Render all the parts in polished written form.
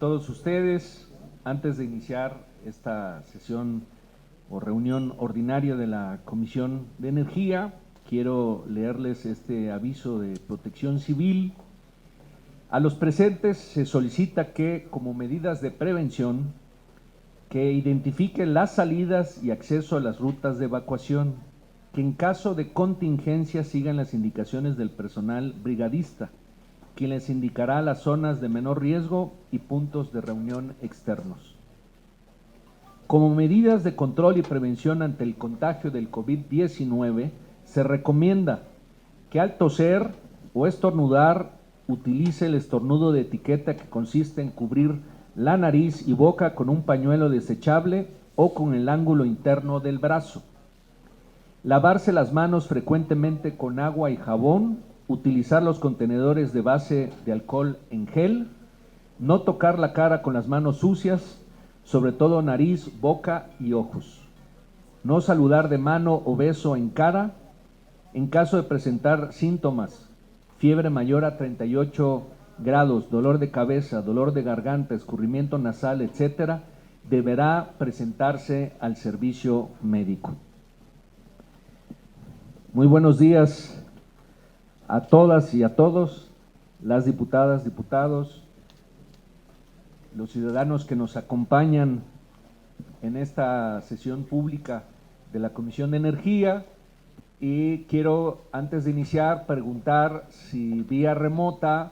todos ustedes. Antes de iniciar esta sesión o reunión ordinaria de la Comisión de Energía, quiero leerles este aviso de protección civil. A los presentes se solicita que, como medidas de prevención, que identifiquen las salidas y acceso a las rutas de evacuación, que en caso de contingencia sigan las indicaciones del personal brigadista, quien les indicará las zonas de menor riesgo y puntos de reunión externos. Como medidas de control y prevención ante el contagio del COVID-19, se recomienda que al toser o estornudar utilice el estornudo de etiqueta, que consiste en cubrir la nariz y boca con un pañuelo desechable o con el ángulo interno del brazo. Lavarse las manos frecuentemente con agua y jabón, utilizar los contenedores de base de alcohol en gel, no tocar la cara con las manos sucias, sobre todo nariz, boca y ojos. No saludar de mano o beso en cara. En caso de presentar síntomas, fiebre mayor a 38 grados, dolor de cabeza, dolor de garganta, escurrimiento nasal, etcétera, deberá presentarse al servicio médico. Muy buenos días a todas y a todos, las diputadas, diputados, los ciudadanos que nos acompañan en esta sesión pública de la Comisión de Energía. Y quiero, antes de iniciar, preguntar si vía remota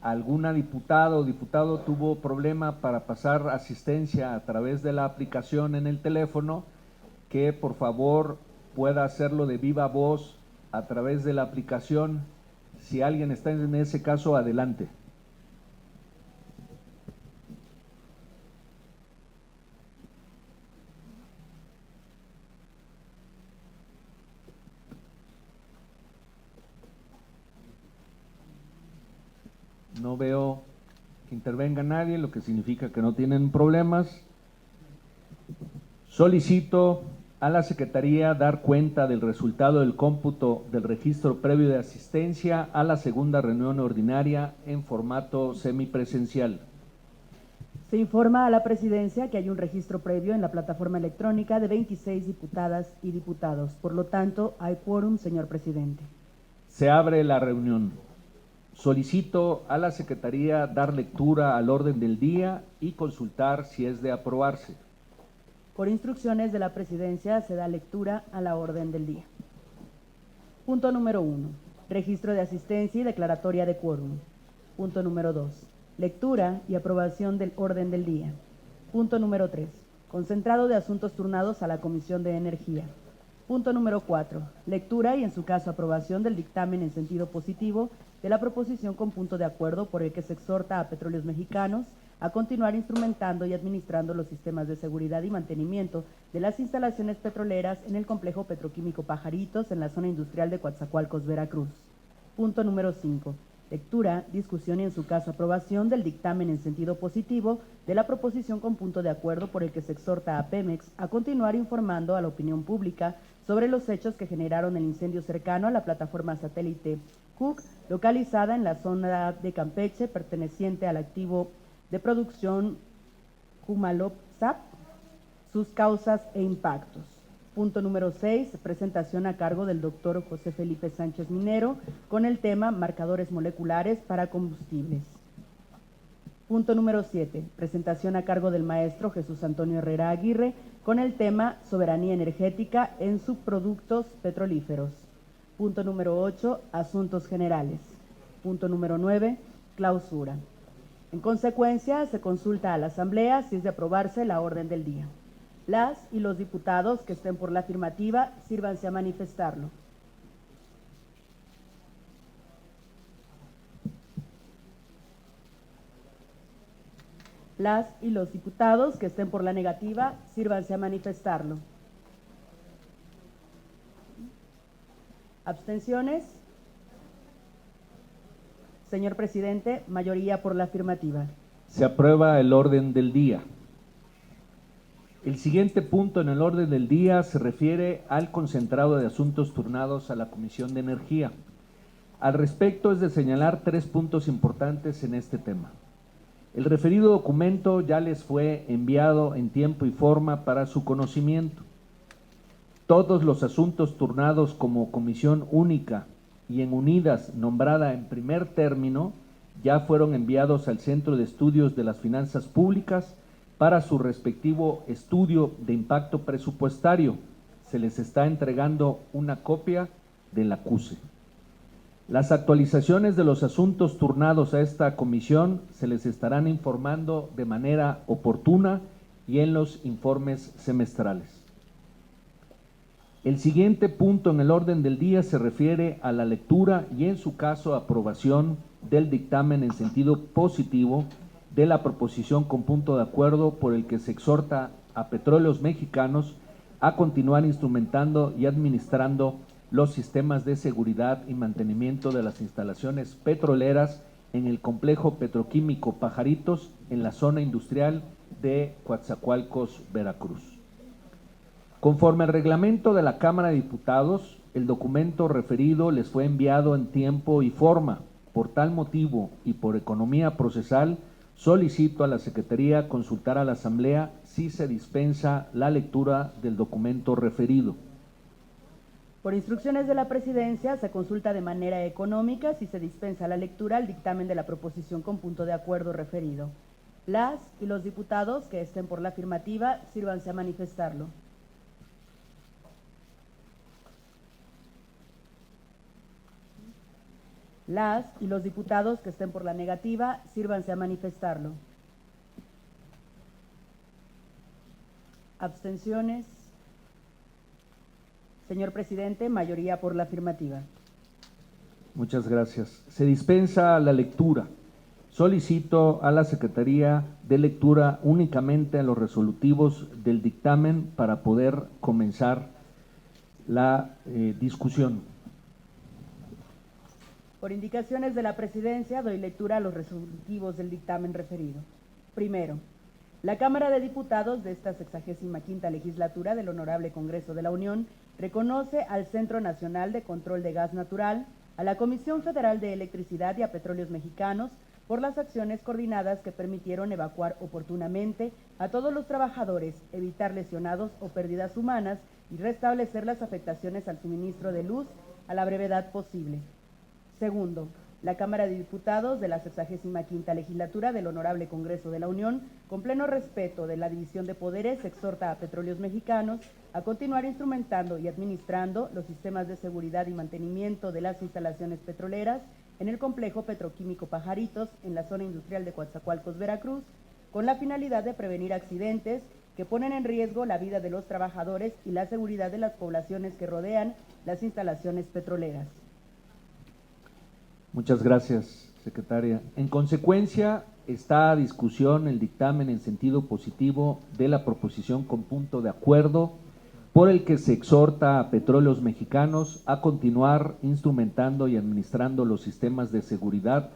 alguna diputada o diputado tuvo problema para pasar asistencia a través de la aplicación en el teléfono, que por favor pueda hacerlo de viva voz a través de la aplicación. Si alguien está en ese caso, adelante. No veo que intervenga nadie, lo que significa que no tienen problemas. Solicito a la Secretaría dar cuenta del resultado del cómputo del registro previo de asistencia a la segunda reunión ordinaria en formato semipresencial. Se informa a la Presidencia que hay un registro previo en la plataforma electrónica de 26 diputadas y diputados. Por lo tanto, hay quórum, señor presidente. Se abre la reunión. Solicito a la Secretaría dar lectura al orden del día y consultar si es de aprobarse. Por instrucciones de la Presidencia se da lectura a la orden del día. Punto número 1. Registro de asistencia y declaratoria de quórum. Punto número 2. Lectura y aprobación del orden del día. Punto número 3. Concentrado de asuntos turnados a la Comisión de Energía. Punto número 4. Lectura y, en su caso, aprobación del dictamen en sentido positivo de la proposición con punto de acuerdo por el que se exhorta a Petróleos Mexicanos a continuar instrumentando y administrando los sistemas de seguridad y mantenimiento de las instalaciones petroleras en el complejo petroquímico Pajaritos en la zona industrial de Coatzacoalcos, Veracruz. Punto número 5. Lectura, discusión y, en su caso, aprobación del dictamen en sentido positivo de la proposición con punto de acuerdo por el que se exhorta a Pemex a continuar informando a la opinión pública sobre los hechos que generaron el incendio cercano a la plataforma satélite Cook, localizada en la zona de Campeche, perteneciente al activo de producción Kumalop-Zap, sus causas e impactos. Punto número 6, presentación a cargo del doctor José Felipe Sánchez Minero con el tema marcadores moleculares para combustibles. Punto número 7, presentación a cargo del maestro Jesús Antonio Herrera Aguirre con el tema soberanía energética en subproductos petrolíferos. Punto número 8, asuntos generales. Punto número 9, clausura. En consecuencia, se consulta a la Asamblea si es de aprobarse la orden del día. Las y los diputados que estén por la afirmativa, sírvanse a manifestarlo. Las y los diputados que estén por la negativa, sírvanse a manifestarlo. ¿Abstenciones? Señor presidente, mayoría por la afirmativa. Se aprueba el orden del día. El siguiente punto en el orden del día se refiere al concentrado de asuntos turnados a la Comisión de Energía. Al respecto, es de señalar 3 puntos importantes en este tema. El referido documento ya les fue enviado en tiempo y forma para su conocimiento. Todos los asuntos turnados como comisión única y en unidas nombrada en primer término ya fueron enviados al Centro de Estudios de las Finanzas Públicas para su respectivo estudio de impacto presupuestario. Se les está entregando una copia del acuse. Las actualizaciones de los asuntos turnados a esta comisión se les estarán informando de manera oportuna y en los informes semestrales. El siguiente punto en el orden del día se refiere a la lectura y, en su caso, aprobación del dictamen en sentido positivo de la proposición con punto de acuerdo por el que se exhorta a Petróleos Mexicanos a continuar instrumentando y administrando los sistemas de seguridad y mantenimiento de las instalaciones petroleras en el complejo petroquímico Pajaritos en la zona industrial de Coatzacoalcos, Veracruz. Conforme al reglamento de la Cámara de Diputados, el documento referido les fue enviado en tiempo y forma. Por tal motivo y por economía procesal, solicito a la Secretaría consultar a la Asamblea si se dispensa la lectura del documento referido. Por instrucciones de la Presidencia, se consulta de manera económica si se dispensa la lectura al dictamen de la proposición con punto de acuerdo referido. Las y los diputados que estén por la afirmativa, sírvanse a manifestarlo. Las y los diputados que estén por la negativa, sírvanse a manifestarlo. Abstenciones. Señor presidente, mayoría por la afirmativa. Muchas gracias. Se dispensa la lectura. Solicito a la Secretaría de lectura únicamente a los resolutivos del dictamen para poder comenzar la discusión. Por indicaciones de la Presidencia, doy lectura a los resolutivos del dictamen referido. Primero, la Cámara de Diputados de esta 65ª legislatura del Honorable Congreso de la Unión reconoce al Centro Nacional de Control de Gas Natural, a la Comisión Federal de Electricidad y a Petróleos Mexicanos por las acciones coordinadas que permitieron evacuar oportunamente a todos los trabajadores, evitar lesionados o pérdidas humanas y restablecer las afectaciones al suministro de luz a la brevedad posible. Segundo, la Cámara de Diputados de la 65ª legislatura del Honorable Congreso de la Unión, con pleno respeto de la división de poderes, exhorta a Petróleos Mexicanos a continuar instrumentando y administrando los sistemas de seguridad y mantenimiento de las instalaciones petroleras en el complejo petroquímico Pajaritos, en la zona industrial de Coatzacoalcos, Veracruz, con la finalidad de prevenir accidentes que ponen en riesgo la vida de los trabajadores y la seguridad de las poblaciones que rodean las instalaciones petroleras. Muchas gracias, secretaria. En consecuencia, está a discusión el dictamen en sentido positivo de la proposición con punto de acuerdo por el que se exhorta a Petróleos Mexicanos a continuar instrumentando y administrando los sistemas de seguridad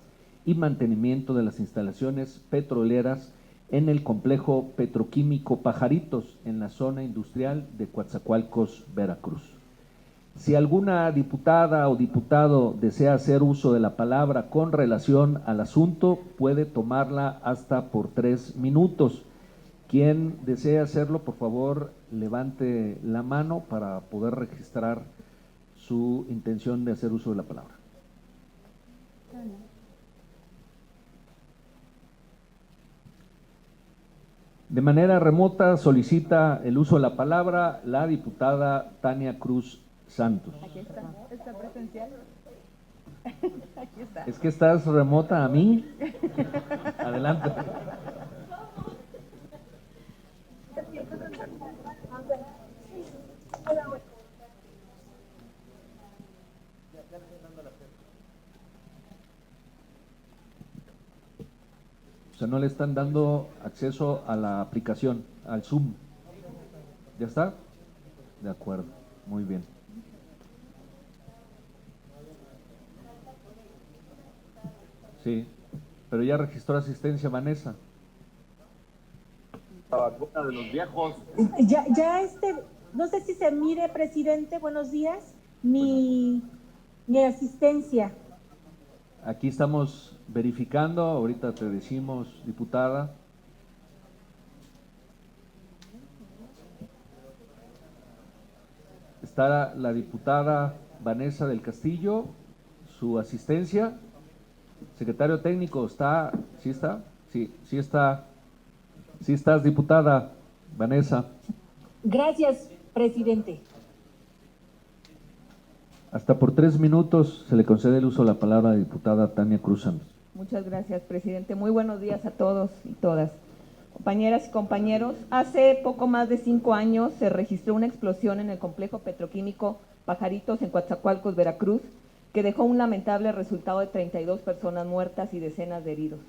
y mantenimiento de las instalaciones petroleras en el complejo petroquímico Pajaritos, en la zona industrial de Coatzacoalcos, Veracruz. Si alguna diputada o diputado desea hacer uso de la palabra con relación al asunto, puede tomarla hasta por 3 minutos. Quien desea hacerlo, por favor, levante la mano para poder registrar su intención de hacer uso de la palabra. De manera remota solicita el uso de la palabra la diputada Tania Cruz Santos. Aquí está presencial. Aquí está. Es que estás remota a mí. Adelante. O sea, no le están dando acceso a la aplicación, al Zoom. ¿Ya está? De acuerdo, muy bien. Sí, pero ya registró asistencia Vanessa. La vacuna de los viejos. No sé si se mire, presidente, buenos días, mi asistencia. Aquí estamos verificando, ahorita te decimos, diputada. Está la diputada Vanessa del Castillo, su asistencia. Secretario técnico, ¿está? ¿Sí está? Sí, sí está. Sí estás, diputada Vanessa. Gracias, presidente. Hasta por 3 minutos se le concede el uso de la palabra a la diputada Tania Cruz Santos. Muchas gracias, presidente. Muy buenos días a todos y todas. Compañeras y compañeros, hace poco más de 5 años se registró una explosión en el complejo petroquímico Pajaritos en Coatzacoalcos, Veracruz, que dejó un lamentable resultado de 32 personas muertas y decenas de heridos.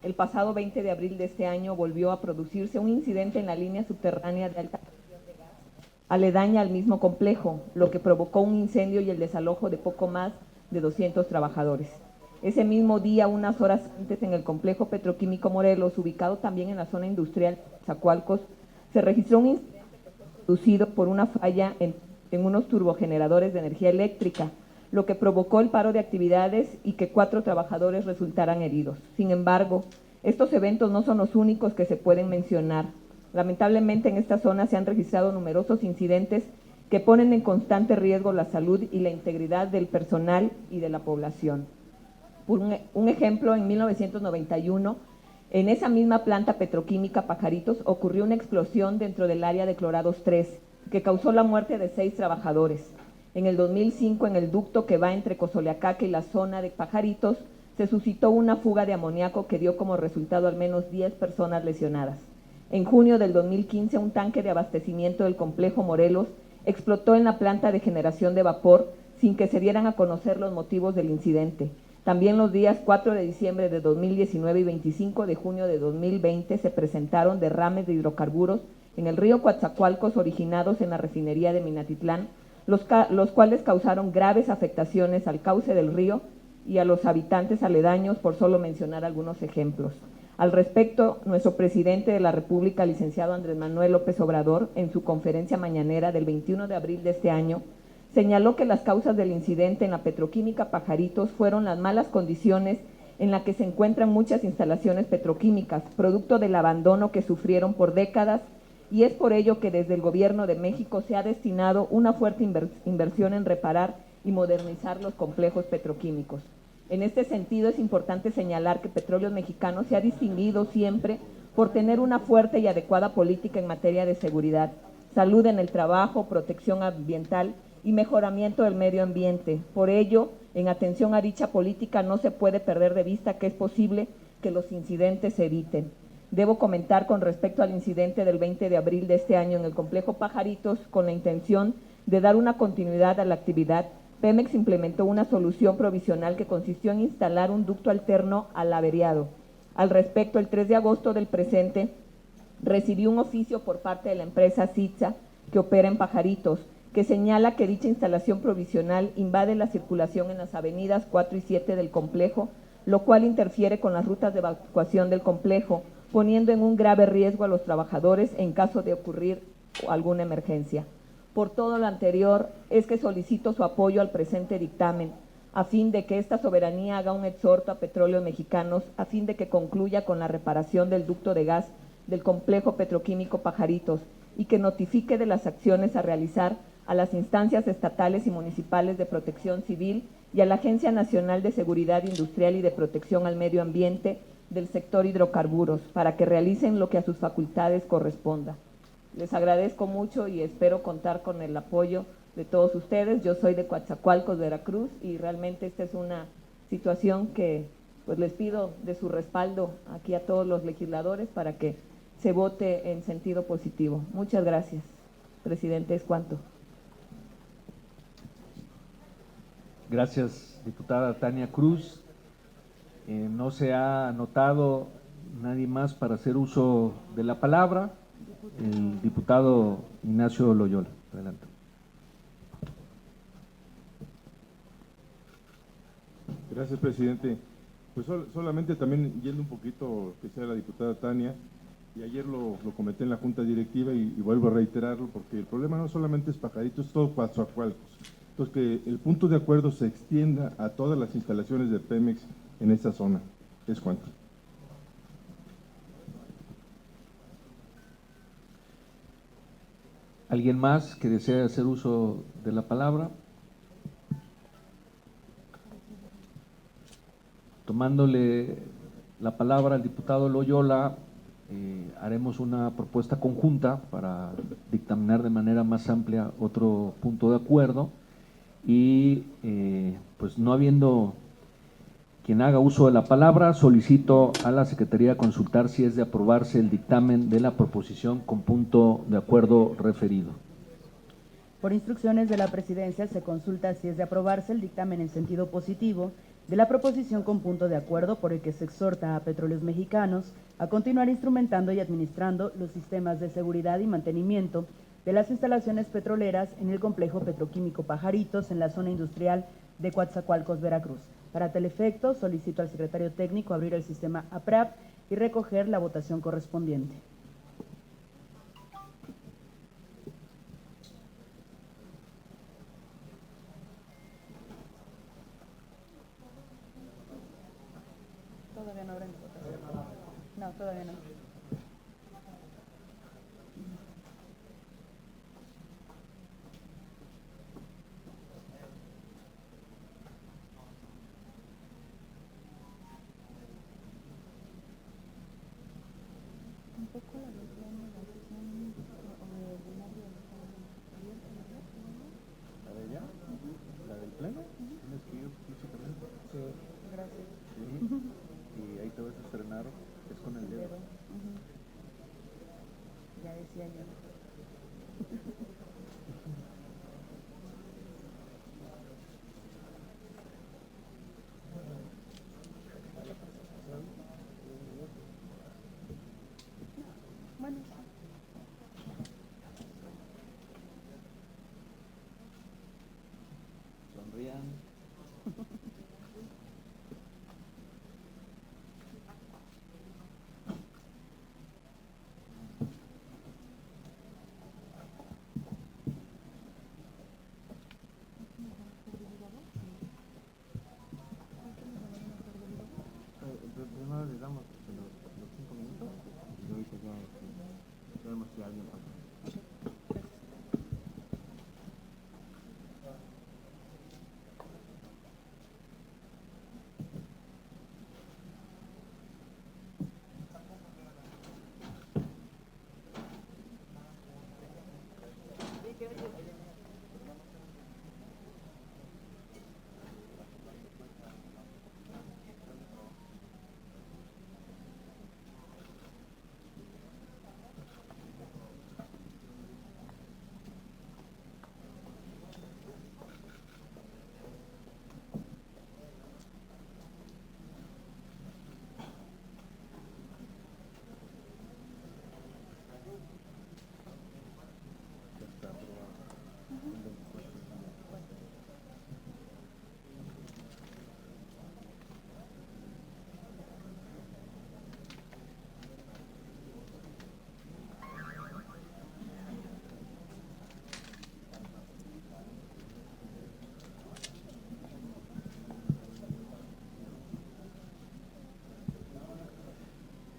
El pasado 20 de abril de este año volvió a producirse un incidente en la línea subterránea de alta presión de gas aledaña al mismo complejo, lo que provocó un incendio y el desalojo de poco más de 200 trabajadores. Ese mismo día, unas horas antes, en el complejo petroquímico Morelos, ubicado también en la zona industrial de Coatzacoalcos, se registró un incidente producido por una falla en unos turbogeneradores de energía eléctrica, lo que provocó el paro de actividades y que 4 trabajadores resultaran heridos. Sin embargo, estos eventos no son los únicos que se pueden mencionar. Lamentablemente, en esta zona se han registrado numerosos incidentes que ponen en constante riesgo la salud y la integridad del personal y de la población. Por un ejemplo, en 1991, en esa misma planta petroquímica Pajaritos ocurrió una explosión dentro del área de clorados 3 que causó la muerte de 6 trabajadores. En el 2005, en el ducto que va entre Cozoleacaque y la zona de Pajaritos, se suscitó una fuga de amoníaco que dio como resultado al menos 10 personas lesionadas. En junio del 2015, un tanque de abastecimiento del complejo Morelos explotó en la planta de generación de vapor sin que se dieran a conocer los motivos del incidente. También los días 4 de diciembre de 2019 y 25 de junio de 2020 se presentaron derrames de hidrocarburos en el río Coatzacoalcos originados en la refinería de Minatitlán, los cuales causaron graves afectaciones al cauce del río y a los habitantes aledaños, por solo mencionar algunos ejemplos. Al respecto, nuestro presidente de la República, licenciado Andrés Manuel López Obrador, en su conferencia mañanera del 21 de abril de este año, señaló que las causas del incidente en la petroquímica Pajaritos fueron las malas condiciones en las que se encuentran muchas instalaciones petroquímicas, producto del abandono que sufrieron por décadas, y es por ello que desde el Gobierno de México se ha destinado una fuerte inversión en reparar y modernizar los complejos petroquímicos. En este sentido, es importante señalar que Petróleos Mexicanos se ha distinguido siempre por tener una fuerte y adecuada política en materia de seguridad, salud en el trabajo, protección ambiental y mejoramiento del medio ambiente. Por ello, en atención a dicha política, no se puede perder de vista que es posible que los incidentes se eviten. Debo comentar con respecto al incidente del 20 de abril de este año en el complejo Pajaritos, con la intención de dar una continuidad a la actividad, Pemex implementó una solución provisional que consistió en instalar un ducto alterno al averiado. Al respecto, el 3 de agosto del presente, recibí un oficio por parte de la empresa CITSA, que opera en Pajaritos, que señala que dicha instalación provisional invade la circulación en las avenidas 4 y 7 del complejo, lo cual interfiere con las rutas de evacuación del complejo, poniendo en un grave riesgo a los trabajadores en caso de ocurrir alguna emergencia. Por todo lo anterior, es que solicito su apoyo al presente dictamen, a fin de que esta soberanía haga un exhorto a Petróleos Mexicanos, a fin de que concluya con la reparación del ducto de gas del complejo petroquímico Pajaritos y que notifique de las acciones a realizar a las instancias estatales y municipales de protección civil y a la Agencia Nacional de Seguridad Industrial y de Protección al Medio Ambiente del sector hidrocarburos, para que realicen lo que a sus facultades corresponda. Les agradezco mucho y espero contar con el apoyo de todos ustedes. Yo soy de Coatzacoalcos, Veracruz, y realmente esta es una situación que pues les pido de su respaldo aquí a todos los legisladores para que se vote en sentido positivo. Muchas gracias, presidente. Es cuanto. Gracias, diputada Tania Cruz. No se ha anotado nadie más para hacer uso de la palabra. El diputado Ignacio Loyola. Adelante. Gracias, presidente. Pues solamente también yendo un poquito que sea la diputada Tania, y ayer lo comenté en la Junta Directiva y vuelvo a reiterarlo, porque el problema no solamente es Pajaritos, es todo Coatzacoalcos. Entonces, que el punto de acuerdo se extienda a todas las instalaciones de Pemex en esta zona. Es cuanto. ¿Alguien más que desee hacer uso de la palabra? Tomándole la palabra al diputado Loyola, haremos una propuesta conjunta para dictaminar de manera más amplia otro punto de acuerdo y pues no habiendo quien haga uso de la palabra, solicito a la Secretaría consultar si es de aprobarse el dictamen de la proposición con punto de acuerdo referido. Por instrucciones de la Presidencia se consulta si es de aprobarse el dictamen en sentido positivo de la proposición con punto de acuerdo por el que se exhorta a Petróleos Mexicanos a continuar instrumentando y administrando los sistemas de seguridad y mantenimiento de las instalaciones petroleras en el complejo petroquímico Pajaritos en la zona industrial de Coatzacoalcos, Veracruz. Para tal efecto, solicito al secretario técnico abrir el sistema APRAP y recoger la votación correspondiente. Todavía no abren votación. No, todavía no. ¿La de ella? ¿La del pleno? ¿Tienes que ir físicamente? Sí. Gracias. Sí. Y ahí te vas a estrenar, es con el dedo. Ya decía yo. Bueno, Sonrían. Primero les damos los 5 minutos y ahorita ya vemos si alguien pasa.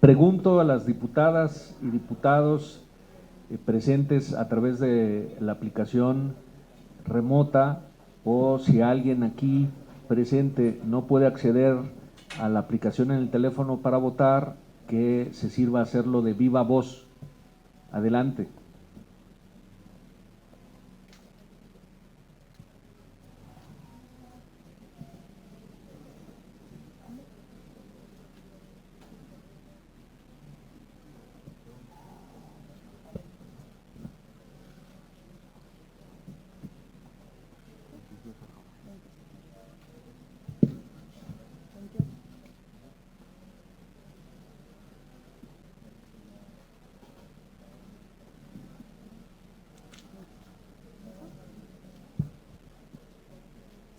Pregunto a las diputadas y diputados presentes a través de la aplicación remota o si alguien aquí presente no puede acceder a la aplicación en el teléfono para votar, que se sirva a hacerlo de viva voz. Adelante.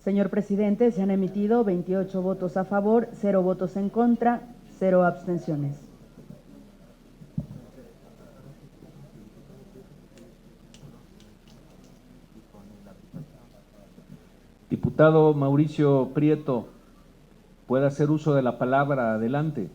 Señor presidente, se han emitido 28 votos a favor, 0 votos en contra, 0 abstenciones. Diputado Mauricio Prieto, puede hacer uso de la palabra. Adelante.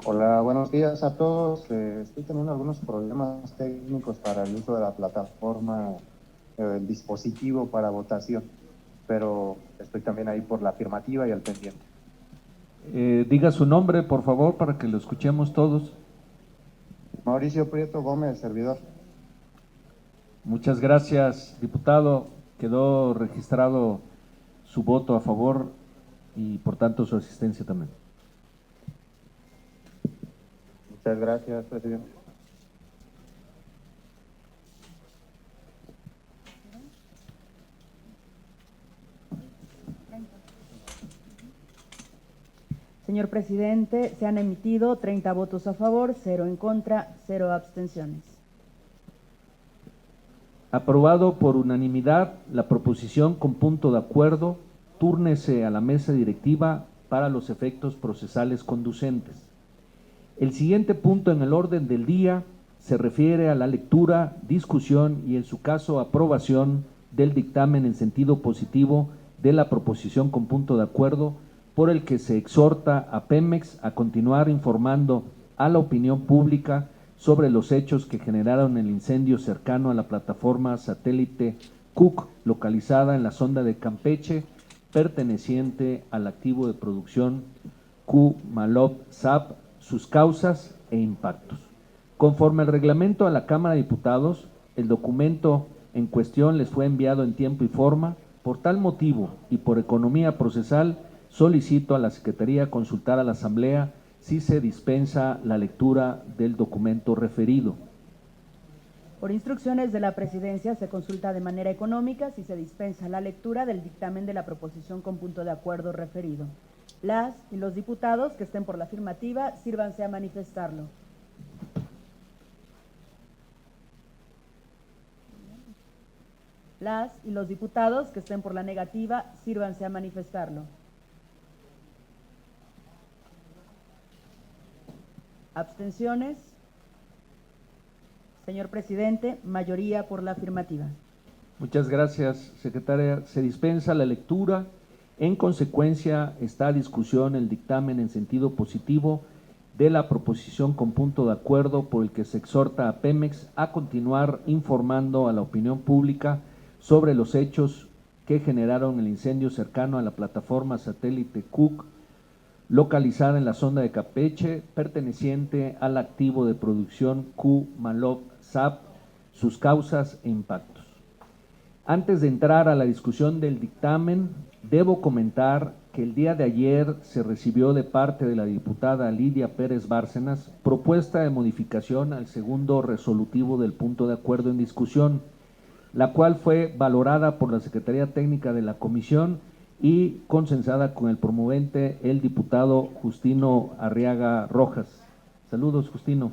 Hola, buenos días a todos. Estoy teniendo algunos problemas técnicos para el uso de la plataforma, el dispositivo para votación, pero estoy también ahí por la afirmativa y al pendiente. Diga su nombre, por favor, para que lo escuchemos todos. Mauricio Prieto Gómez, servidor. Muchas gracias, diputado. Quedó registrado su voto a favor y, por tanto, su asistencia también. Muchas gracias, presidente. Señor presidente, se han emitido 30 votos a favor, 0 en contra, 0 abstenciones. Aprobado por unanimidad la proposición con punto de acuerdo. Túrnese a la mesa directiva para los efectos procesales conducentes. El siguiente punto en el orden del día se refiere a la lectura, discusión y, en su caso, aprobación del dictamen en sentido positivo de la proposición con punto de acuerdo por el que se exhorta a Pemex a continuar informando a la opinión pública sobre los hechos que generaron el incendio cercano a la plataforma satélite Cook, localizada en la sonda de Campeche, perteneciente al activo de producción Q-Maloob-Zap, sus causas e impactos. Conforme al reglamento a la Cámara de Diputados, el documento en cuestión les fue enviado en tiempo y forma. Por tal motivo y por economía procesal, solicito a la Secretaría consultar a la Asamblea si se dispensa la lectura del documento referido. Por instrucciones de la Presidencia, se consulta de manera económica si se dispensa la lectura del dictamen de la proposición con punto de acuerdo referido. Las y los diputados que estén por la afirmativa, sírvanse a manifestarlo. Las y los diputados que estén por la negativa, sírvanse a manifestarlo. ¿Abstenciones? Señor presidente, mayoría por la afirmativa. Muchas gracias, secretaria. Se dispensa la lectura. En consecuencia, está a discusión el dictamen en sentido positivo de la proposición con punto de acuerdo por el que se exhorta a Pemex a continuar informando a la opinión pública sobre los hechos que generaron el incendio cercano a la plataforma satélite Cook, localizada en la sonda de Campeche, perteneciente al activo de producción Q-Maloob-Zap, sus causas e impactos. Antes de entrar a la discusión del dictamen, debo comentar que el día de ayer se recibió de parte de la diputada Lidia Pérez Bárcenas propuesta de modificación al segundo resolutivo del punto de acuerdo en discusión, la cual fue valorada por la Secretaría Técnica de la Comisión y consensada con el promovente, el diputado Justino Arriaga Rojas. Saludos, Justino.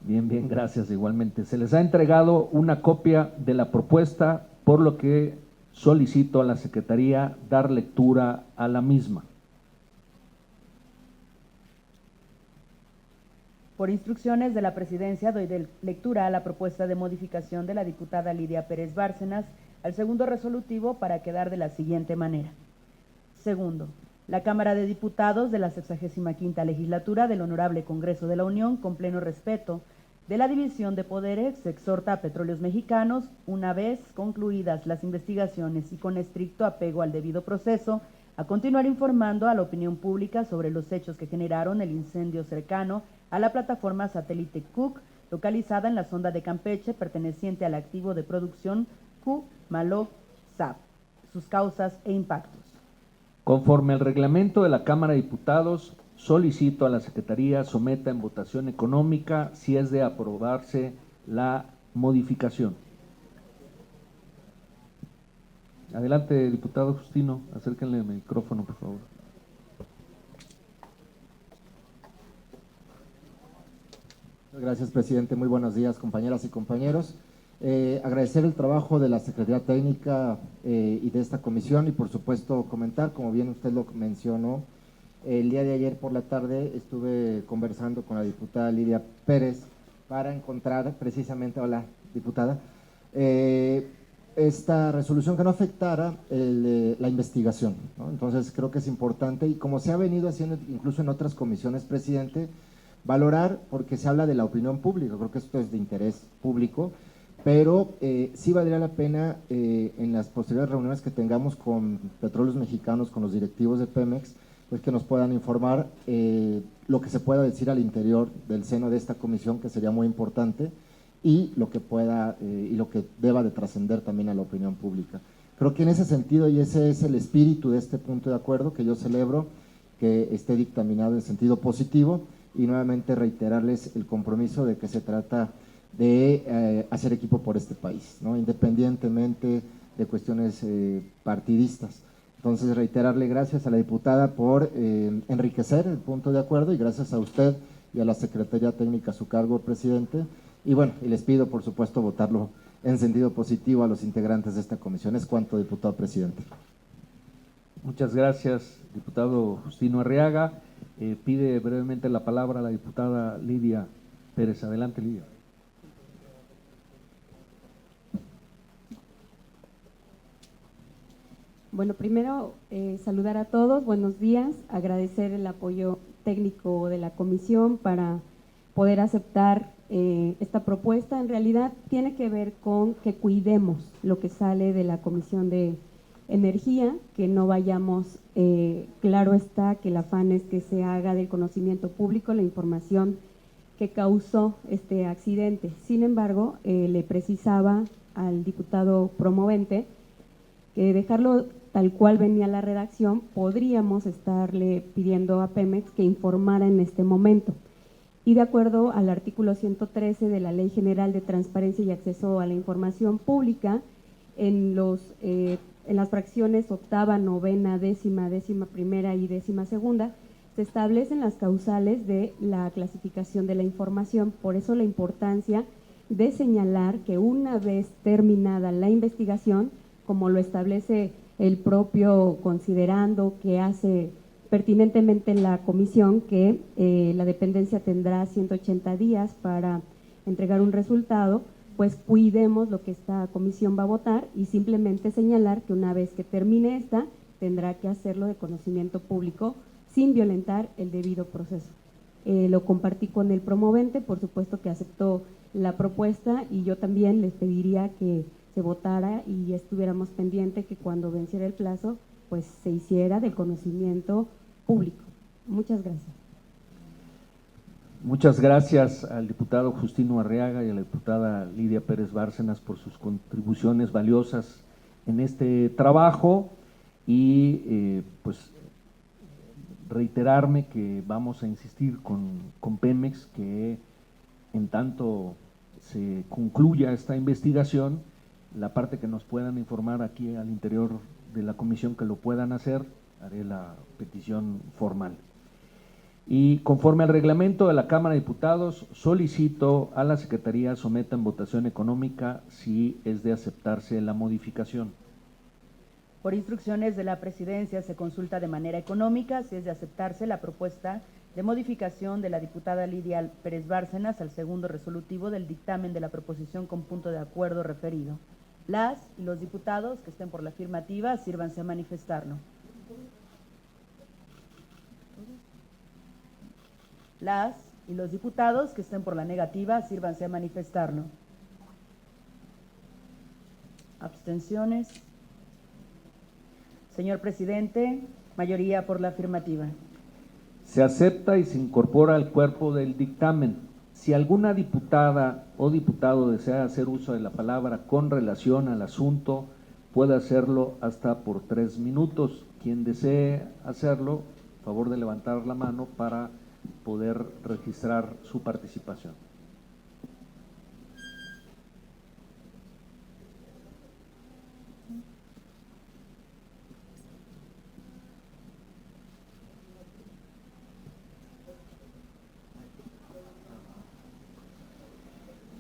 Bien, bien, gracias igualmente. Se les ha entregado una copia de la propuesta, por lo que solicito a la Secretaría dar lectura a la misma. Por instrucciones de la Presidencia, doy lectura a la propuesta de modificación de la diputada Lidia Pérez Bárcenas al segundo resolutivo para quedar de la siguiente manera. Segundo, la Cámara de Diputados de la 65ª Legislatura del Honorable Congreso de la Unión, con pleno respeto de la división de poderes, se exhorta a Petróleos Mexicanos, una vez concluidas las investigaciones y con estricto apego al debido proceso, a continuar informando a la opinión pública sobre los hechos que generaron el incendio cercano a la plataforma satélite Cook, localizada en la sonda de Campeche, perteneciente al activo de producción Q-Maloob-Zap, sus causas e impactos. Conforme al reglamento de la Cámara de Diputados, solicito a la Secretaría someta en votación económica si es de aprobarse la modificación. Adelante, diputado Justino, acérquenle el micrófono, por favor. Gracias, presidente. Muy buenos días, compañeras y compañeros. Agradecer el trabajo de la Secretaría Técnica y de esta comisión y por supuesto comentar, como bien usted lo mencionó, el día de ayer por la tarde estuve conversando con la diputada Lidia Pérez para encontrar precisamente, hola diputada, esta resolución que no afectara la investigación, ¿no? Entonces creo que es importante y como se ha venido haciendo incluso en otras comisiones, presidente, valorar, porque se habla de la opinión pública, creo que esto es de interés público, pero sí valdría la pena en las posteriores reuniones que tengamos con Petróleos Mexicanos, con los directivos de Pemex, pues que nos puedan informar lo que se pueda decir al interior del seno de esta comisión, que sería muy importante, y lo que pueda y lo que deba de trascender también a la opinión pública. Creo que en ese sentido, y ese es el espíritu de este punto de acuerdo, que yo celebro que esté dictaminado en sentido positivo, y nuevamente reiterarles el compromiso de que se trata de hacer equipo por este país, ¿no? Independientemente de cuestiones partidistas. Entonces, reiterarle gracias a la diputada por enriquecer el punto de acuerdo y gracias a usted y a la Secretaría Técnica a su cargo, presidente. Y bueno, y les pido, por supuesto, votarlo en sentido positivo a los integrantes de esta comisión. Es cuanto, diputado presidente. Muchas gracias, diputado Justino Arriaga. Pide brevemente la palabra la diputada Lidia Pérez. Adelante, Lidia. Bueno, primero saludar a todos, buenos días, agradecer el apoyo técnico de la comisión para poder aceptar esta propuesta. En realidad tiene que ver con que cuidemos lo que sale de la Comisión de Energía, que no vayamos, claro está que el afán es que se haga del conocimiento público la información que causó este accidente. Sin embargo, le precisaba al diputado promovente que dejarlo tal cual venía la redacción, podríamos estarle pidiendo a Pemex que informara en este momento. Y de acuerdo al artículo 113 de la Ley General de Transparencia y Acceso a la Información Pública, en las fracciones octava, novena, décima, décima primera y décima segunda, se establecen las causales de la clasificación de la información. Por eso la importancia de señalar que una vez terminada la investigación, como lo establece el propio considerando que hace pertinentemente la comisión, que la dependencia tendrá 180 días para entregar un resultado, pues cuidemos lo que esta comisión va a votar y simplemente señalar que una vez que termine esta, tendrá que hacerlo de conocimiento público sin violentar el debido proceso. Lo compartí con el promovente, por supuesto que aceptó la propuesta y yo también les pediría que se votara y estuviéramos pendientes que cuando venciera el plazo, pues se hiciera del conocimiento público. Muchas gracias. Muchas gracias al diputado Justino Arriaga y a la diputada Lidia Pérez Bárcenas por sus contribuciones valiosas en este trabajo y pues reiterarme que vamos a insistir con Pemex que en tanto se concluya esta investigación, la parte que nos puedan informar aquí al interior de la comisión que lo puedan hacer, haré la petición formal. Y conforme al reglamento de la Cámara de Diputados, solicito a la Secretaría someta en votación económica si es de aceptarse la modificación. Por instrucciones de la Presidencia se consulta de manera económica si es de aceptarse la propuesta de modificación de la diputada Lidia Pérez Bárcenas al segundo resolutivo del dictamen de la proposición con punto de acuerdo referido. Las y los diputados que estén por la afirmativa, sírvanse a manifestarlo. Las y los diputados que estén por la negativa, sírvanse a manifestarlo. Abstenciones. Señor presidente, mayoría por la afirmativa. Se acepta y se incorpora al cuerpo del dictamen. Si alguna diputada o diputado desea hacer uso de la palabra con relación al asunto, puede hacerlo hasta por 3 minutos. Quien desee hacerlo, favor de levantar la mano para poder registrar su participación.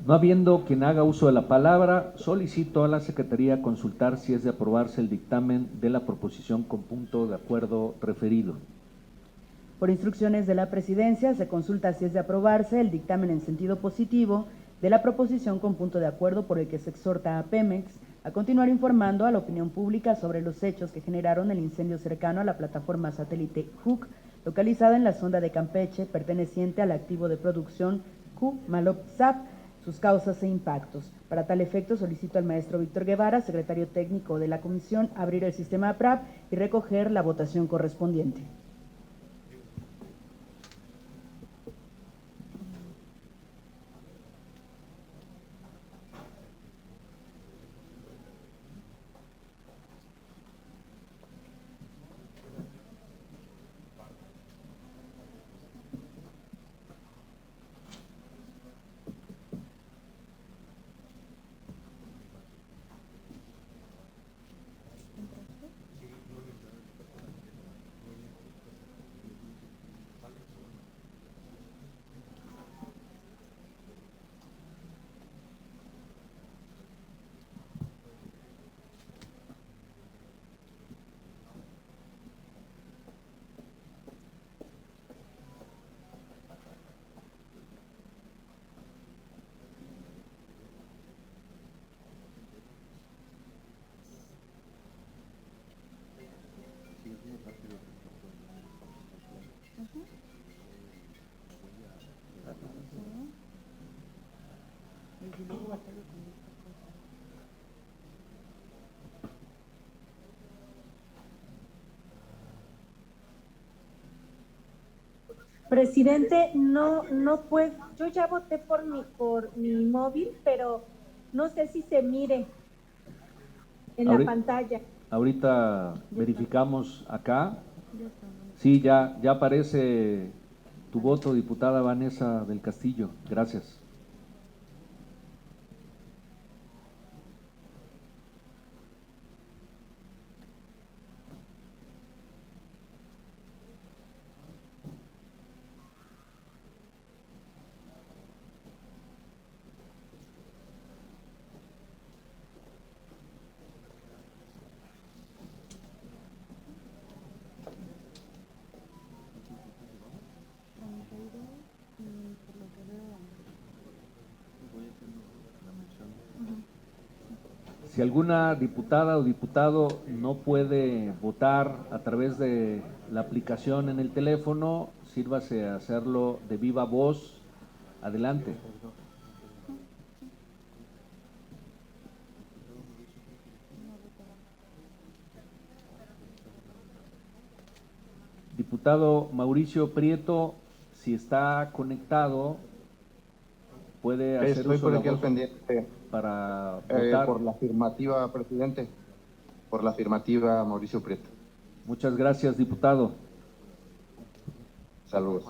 No habiendo quien haga uso de la palabra, solicito a la Secretaría consultar si es de aprobarse el dictamen de la proposición con punto de acuerdo referido. Por instrucciones de la Presidencia, se consulta si es de aprobarse el dictamen en sentido positivo de la proposición con punto de acuerdo por el que se exhorta a Pemex a continuar informando a la opinión pública sobre los hechos que generaron el incendio cercano a la plataforma satélite HUC, localizada en la sonda de Campeche, perteneciente al activo de producción Q-Malop-Zap, sus causas e impactos. Para tal efecto, solicito al maestro Víctor Guevara, secretario técnico de la comisión, abrir el sistema APRAP y recoger la votación correspondiente. Presidente, no puedo. Yo ya voté por mi móvil, pero no sé si se mire en la pantalla. Ahorita verificamos acá. Sí, ya aparece tu voto, diputada Vanessa del Castillo. Gracias. Si alguna diputada o diputado no puede votar a través de la aplicación en el teléfono, sírvase a hacerlo de viva voz. Adelante. Diputado Mauricio Prieto, si está conectado, puede hacer Estoy uso por de aquí la al voz pendiente. para votar. Por la afirmativa, presidente. Por la afirmativa, Mauricio Prieto. Muchas gracias, diputado. Saludos.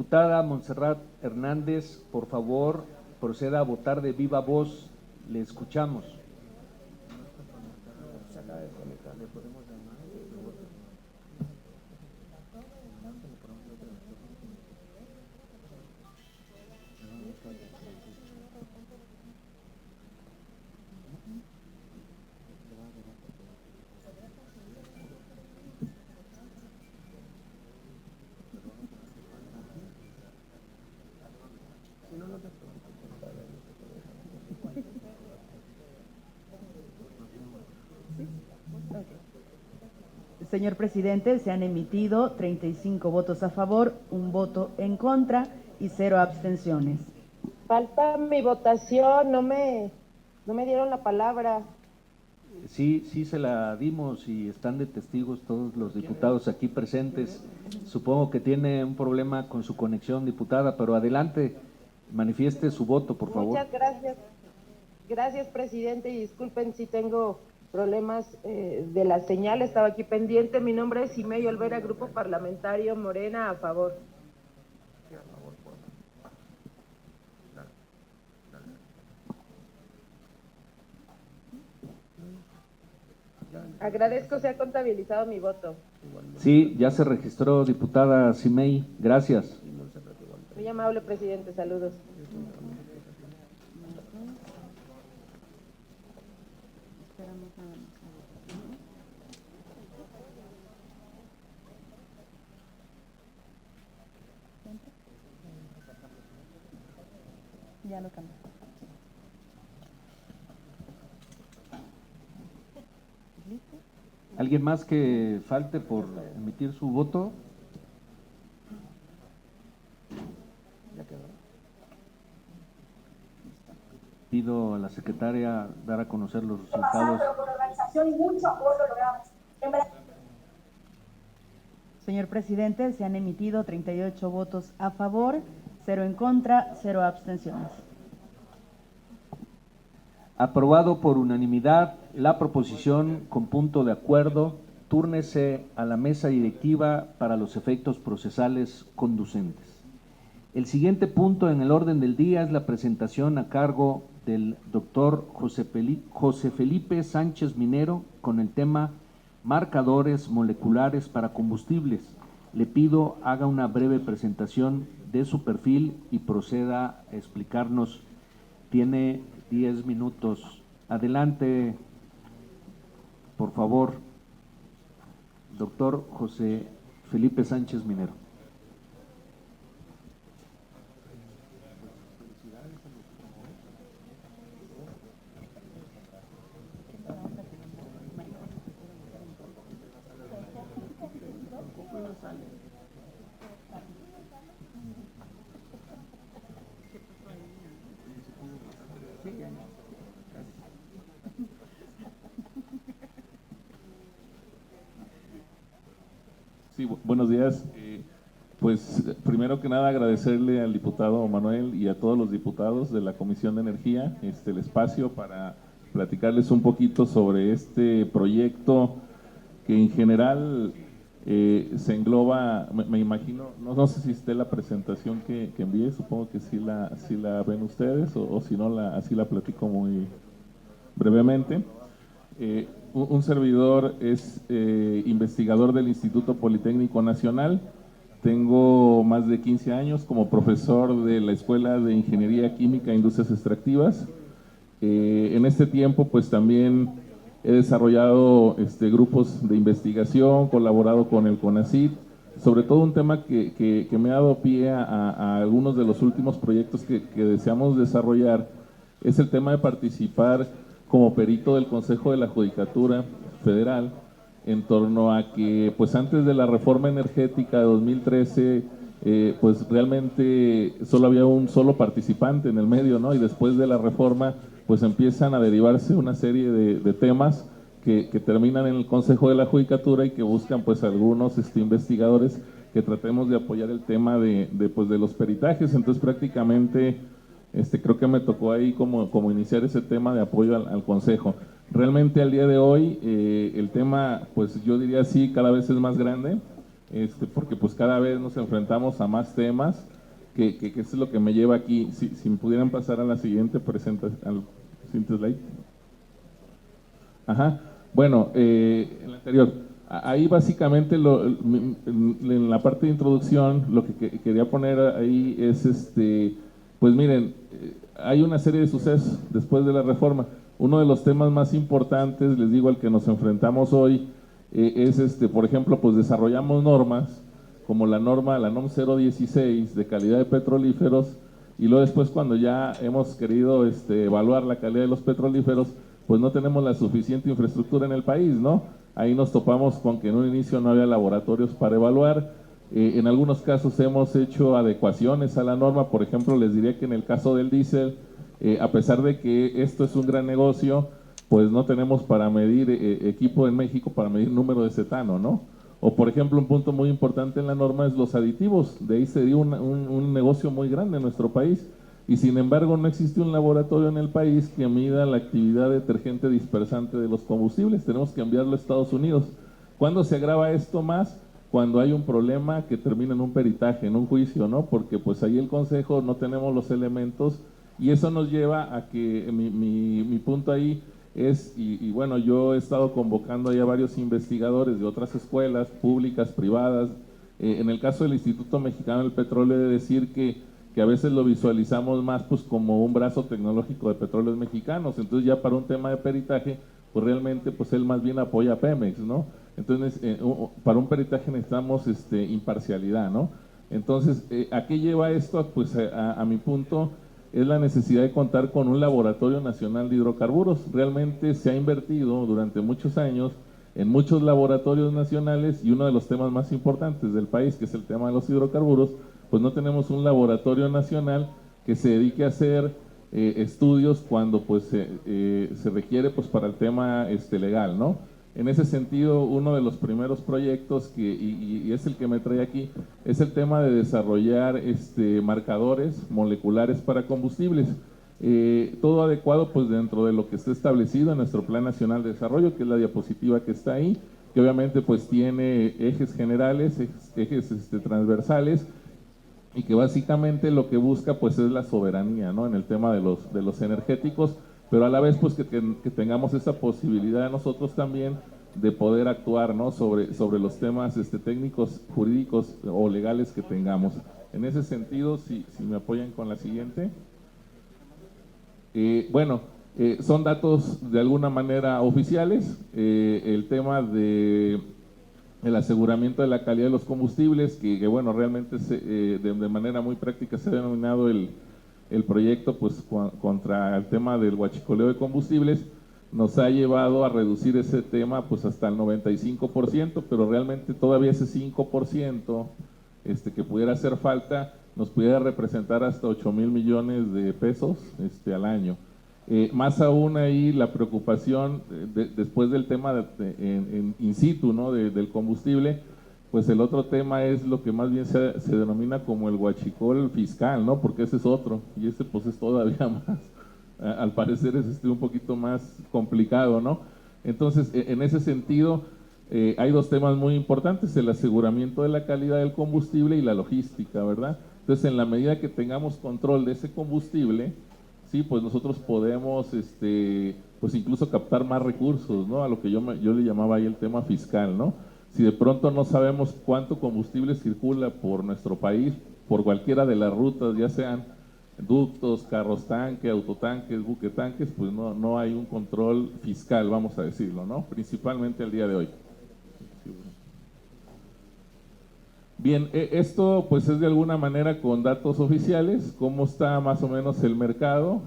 Diputada Montserrat Hernández, por favor, proceda a votar de viva voz. Le escuchamos. Señor presidente, se han emitido 35 votos a favor, 1 voto en contra y 0 abstenciones. Falta mi votación, no me dieron la palabra. Sí, sí se la dimos y están de testigos todos los diputados aquí presentes. Supongo que tiene un problema con su conexión, diputada, pero adelante, manifieste su voto, por favor. Muchas gracias. Gracias, presidente, y disculpen si tengo problemas de la señal, estaba aquí pendiente. Mi nombre es Imelda Olvera, Grupo Parlamentario Morena, a favor. Agradezco se ha contabilizado mi voto. Sí, ya se registró, diputada Simei, gracias. Muy amable, presidente, saludos. Ya lo cambié. ¿Alguien más que falte por emitir su voto? Pido a la secretaria dar a conocer los resultados. Señor presidente, se han emitido 38 votos a favor, 0 en contra, 0 abstenciones. Aprobado por unanimidad la proposición con punto de acuerdo. Túrnese a la mesa directiva para los efectos procesales conducentes. El siguiente punto en el orden del día es la presentación a cargo del doctor José Felipe Sánchez Minero con el tema marcadores moleculares para combustibles. Le pido haga una breve presentación de su perfil y proceda a explicarnos. Tiene 10 minutos. Adelante, por favor, doctor José Felipe Sánchez Minero. Sí, buenos días. Pues primero que nada agradecerle al diputado Manuel y a todos los diputados de la Comisión de Energía el espacio para platicarles un poquito sobre este proyecto que en general se engloba, me imagino, no sé si esté la presentación que envié, supongo que sí la ven ustedes o si no, así la platico muy brevemente. Un servidor es investigador del Instituto Politécnico Nacional. Tengo más de 15 años como profesor de la Escuela de Ingeniería Química e Industrias Extractivas. En este tiempo, pues también he desarrollado grupos de investigación, colaborado con el CONACYT, sobre todo un tema que me ha dado pie a algunos de los últimos proyectos que deseamos desarrollar, es el tema de participar como perito del Consejo de la Judicatura Federal en torno a que pues antes de la reforma energética de 2013 pues realmente solo había un solo participante en el medio, ¿no? Y después de la reforma pues empiezan a derivarse una serie de temas que terminan en el Consejo de la Judicatura y que buscan pues algunos investigadores que tratemos de apoyar el tema de los peritajes. Entonces prácticamente creo que me tocó ahí como iniciar ese tema de apoyo al Consejo. Realmente al día de hoy el tema, pues yo diría sí, cada vez es más grande, porque pues cada vez nos enfrentamos a más temas que es lo que me lleva aquí. Si me pudieran pasar a la siguiente presentación, al siguiente slide. Ajá. Bueno, el anterior. Ahí básicamente en la parte de introducción lo que quería poner ahí es pues miren, hay una serie de sucesos después de la reforma. Uno de los temas más importantes, les digo, al que nos enfrentamos hoy, es por ejemplo, pues desarrollamos normas como la NOM 016 de calidad de petrolíferos, y luego después cuando ya hemos querido evaluar la calidad de los petrolíferos, pues no tenemos la suficiente infraestructura en el país, ¿no? Ahí nos topamos con que en un inicio no había laboratorios para evaluar. En algunos casos hemos hecho adecuaciones a la norma. Por ejemplo, les diría que en el caso del diésel, a pesar de que esto es un gran negocio, pues no tenemos para medir equipo en México para medir número de cetano, ¿no? O por ejemplo, un punto muy importante en la norma es los aditivos. De ahí se dio un negocio muy grande en nuestro país. Y sin embargo no existe un laboratorio en el país que mida la actividad detergente dispersante de los combustibles. Tenemos que enviarlo a Estados Unidos. ¿Cuándo se agrava esto más? Cuando hay un problema que termina en un peritaje, en un juicio, ¿no? Porque pues ahí el Consejo no tenemos los elementos, y eso nos lleva a que mi punto ahí es, y bueno, yo he estado convocando ahí a varios investigadores de otras escuelas públicas, privadas. En el caso del Instituto Mexicano del Petróleo, he de decir que a veces lo visualizamos más pues como un brazo tecnológico de Petróleos Mexicanos. Entonces ya para un tema de peritaje, pues realmente pues él más bien apoya a Pemex, ¿no? Entonces para un peritaje necesitamos imparcialidad, ¿no? Entonces, ¿a qué lleva esto? Pues a mi punto es la necesidad de contar con un laboratorio nacional de hidrocarburos. Realmente se ha invertido durante muchos años en muchos laboratorios nacionales, y uno de los temas más importantes del país, que es el tema de los hidrocarburos, pues no tenemos un laboratorio nacional que se dedique a hacer estudios cuando pues se requiere pues para el tema legal, ¿no? En ese sentido, uno de los primeros proyectos y es el que me trae aquí, es el tema de desarrollar marcadores moleculares para combustibles. Todo adecuado pues dentro de lo que está establecido en nuestro Plan Nacional de Desarrollo, que es la diapositiva que está ahí, que obviamente pues tiene ejes generales, ejes transversales, y que básicamente lo que busca pues es la soberanía, ¿no? En el tema de los energéticos, pero a la vez pues que tengamos esa posibilidad nosotros también de poder actuar, ¿no? sobre los temas técnicos, jurídicos o legales que tengamos. En ese sentido, si me apoyan con la siguiente. Son datos de alguna manera oficiales. El tema del aseguramiento de la calidad de los combustibles, que bueno, realmente de manera muy práctica se ha denominado el proyecto pues contra el tema del huachicoleo de combustibles, nos ha llevado a reducir ese tema pues hasta el 95%, pero realmente todavía ese 5% que pudiera hacer falta nos pudiera representar hasta 8,000 millones de pesos al año. Más aún ahí la preocupación después del tema en in situ, ¿no? del combustible, pues el otro tema es lo que más bien se denomina como el huachicol fiscal, ¿no? Porque ese es otro, y ese pues es todavía más, al parecer es un poquito más complicado, ¿no? Entonces, en ese sentido, hay dos temas muy importantes: el aseguramiento de la calidad del combustible y la logística, ¿verdad? Entonces, en la medida que tengamos control de ese combustible, sí, pues nosotros podemos, pues incluso captar más recursos, ¿no? A lo que yo le llamaba ahí el tema fiscal, ¿no? Si de pronto no sabemos cuánto combustible circula por nuestro país, por cualquiera de las rutas, ya sean ductos, carros tanque, autotanques, buquetanques, pues no hay un control fiscal, vamos a decirlo, ¿no? Principalmente el día de hoy. Bien, esto pues es de alguna manera con datos oficiales, cómo está más o menos el mercado.